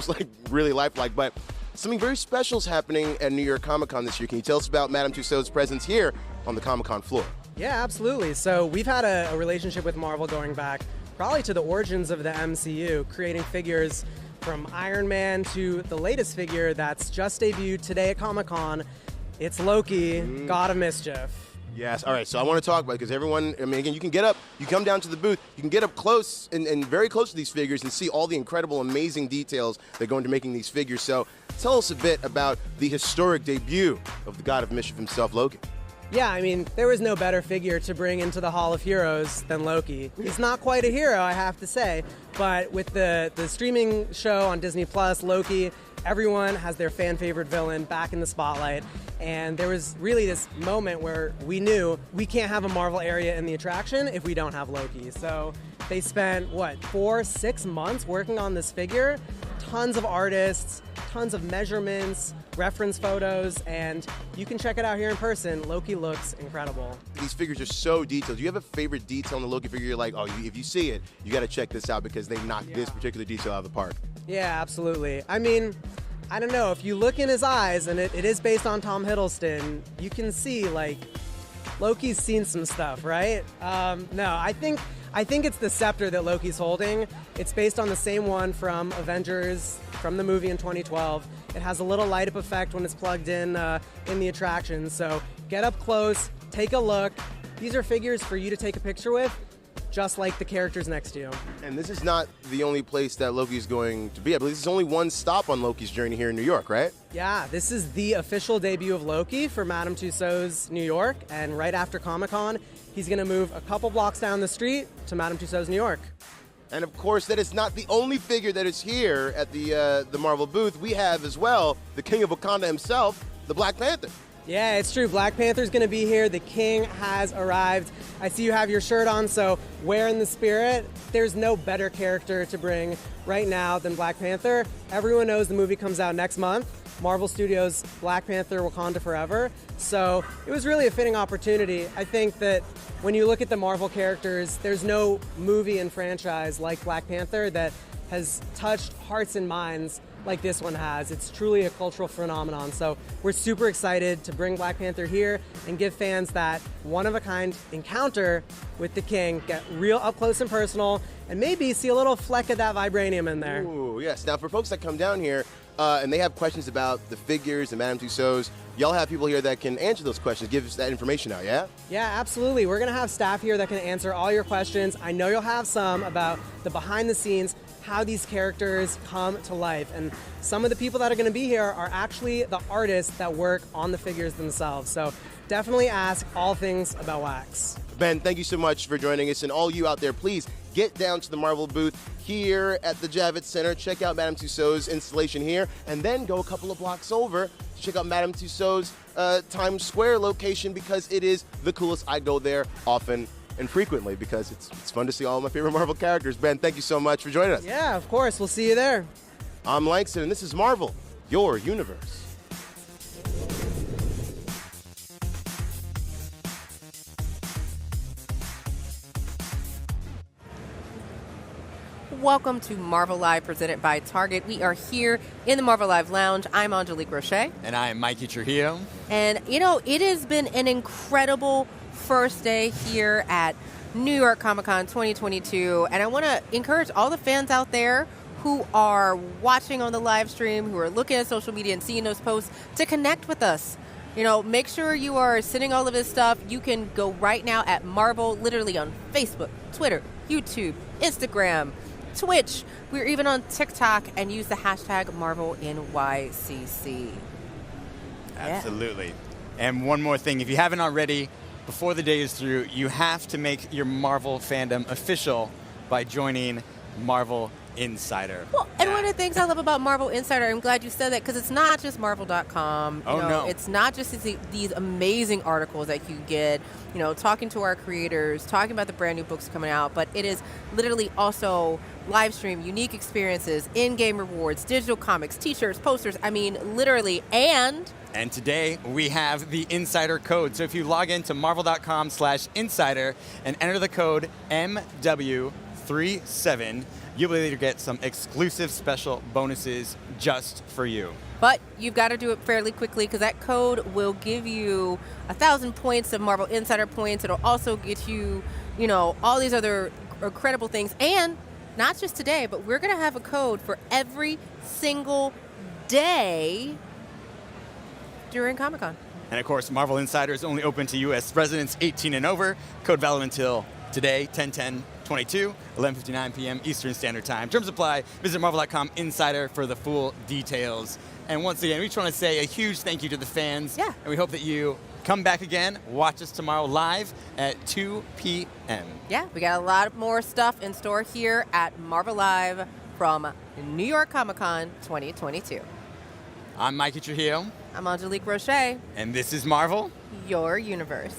S1: like really lifelike, but something very special is happening at New York Comic Con this year. Can you tell us about Madame Tussauds' presence here on the Comic Con floor?
S10: Yeah, absolutely. So we've had a relationship with Marvel going back probably to the origins of the MCU, creating figures from Iron Man to the latest figure that's just debuted today at Comic Con. It's Loki, God of Mischief.
S1: Yes. All right. So I want to talk about it because everyone, I mean, again, you can get up, you come down to the booth, you can get up close and very close to these figures and see all the incredible, amazing details that go into making these figures. So tell us a bit about the historic debut of the God of Mischief himself, Loki.
S10: Yeah, I mean, there was no better figure to bring into the Hall of Heroes than Loki. He's not quite a hero, I have to say, but with the streaming show on Disney Plus, Loki, everyone has their fan favorite villain back in the spotlight. And there was really this moment where we knew we can't have a Marvel area in the attraction if we don't have Loki. So they spent, 4-6 months working on this figure, tons of artists, tons of measurements, reference photos, and you can check it out here in person. Loki looks incredible.
S1: These figures are so detailed. Do you have a favorite detail in the Loki figure? You're like, if you see it, you got to check this out because they knocked this particular detail out of the park.
S10: Yeah, absolutely. I mean, I don't know, if you look in his eyes, and it is based on Tom Hiddleston, you can see, Loki's seen some stuff, right? No, I think it's the scepter that Loki's holding. It's based on the same one from Avengers, from the movie in 2012. It has a little light-up effect when it's plugged in the attraction, so get up close, take a look. These are figures for you to take a picture with, just like the characters next to you.
S1: And this is not the only place that Loki's going to be. I believe this is only one stop on Loki's journey here in New York, right?
S10: Yeah, this is the official debut of Loki for Madame Tussauds New York, and right after Comic-Con, he's going to move a couple blocks down the street to Madame Tussauds New York.
S1: And of course, that is not the only figure that is here at the Marvel booth. We have as well the King of Wakanda himself, the Black Panther.
S10: Yeah, it's true. Black Panther's going to be here. The King has arrived. I see you have your shirt on, so we're in the spirit. There's no better character to bring right now than Black Panther. Everyone knows the movie comes out next month. Marvel Studios' Black Panther Wakanda Forever. So it was really a fitting opportunity. I think that when you look at the Marvel characters, there's no movie and franchise like Black Panther that has touched hearts and minds like this one has. It's truly a cultural phenomenon. So we're super excited to bring Black Panther here and give fans that one-of-a-kind encounter with the King, get real up close and personal, and maybe see a little fleck of that vibranium in there.
S1: Ooh, yes. Now, for folks that come down here and they have questions about the figures and Madame Tussauds, y'all have people here that can answer those questions, give us that information out, yeah?
S10: Yeah, absolutely. We're going to have staff here that can answer all your questions. I know you'll have some about the behind the scenes, how these characters come to life. And some of the people that are going to be here are actually the artists that work on the figures themselves. So definitely ask all things about wax.
S1: Ben, thank you so much for joining us. And all you out there, please get down to the Marvel booth here at the Javits Center. Check out Madame Tussauds' installation here, and then go a couple of blocks over to check out Madame Tussauds' Times Square location, because it is the coolest. I go there often and frequently because it's fun to see all my favorite Marvel characters. Ben, thank you so much for joining us.
S10: Yeah, of course. We'll see you there.
S1: I'm Langston, and this is Marvel, your universe.
S19: Welcome to Marvel Live, presented by Target. We are here in the Marvel Live Lounge. I'm Angelique Roche.
S20: And I am Mikey Trujillo.
S19: And, you know, it has been an incredible first day here at New York Comic Con 2022. And I want to encourage all the fans out there who are watching on the live stream, who are looking at social media and seeing those posts, to connect with us. You know, make sure you are sending all of this stuff. You can go right now at Marvel, literally on Facebook, Twitter, YouTube, Instagram, Twitch. We're even on TikTok, and use the hashtag MarvelNYCC.
S20: Absolutely. And one more thing, if you haven't already, before the day is through, you have to make your Marvel fandom official by joining Marvel Insider.
S19: Well, and one of the things I love about Marvel Insider, I'm glad you said that, because it's not just Marvel.com.
S20: No.
S19: It's not just these amazing articles that you get, you know, talking to our creators, talking about the brand new books coming out, but it is literally also live stream, unique experiences, in-game rewards, digital comics, t-shirts, posters, I mean, literally, And
S20: today we have the Insider code. So if you log into marvel.com/insider and enter the code MW37, you'll be able to get some exclusive special bonuses just for you.
S19: But you've got to do it fairly quickly, because that code will give you 1,000 points of Marvel Insider points. It'll also get you, you know, all these other incredible things. And not just today, but we're going to have a code for every single day during Comic-Con.
S20: And of course, Marvel Insider is only open to U.S. residents 18 and over. Code valid until today, 10/10/22, 11:59 p.m. Eastern Standard Time. Terms apply. Visit Marvel.com Insider for the full details. And once again, we just want to say a huge thank you to the fans.
S19: Yeah.
S20: And we hope that you come back again. Watch us tomorrow live at 2 p.m.
S19: Yeah, we got a lot more stuff in store here at Marvel Live from New York Comic Con 2022.
S20: I'm Mikey Trujillo.
S19: I'm Angelique Roche.
S20: And this is Marvel,
S19: your universe.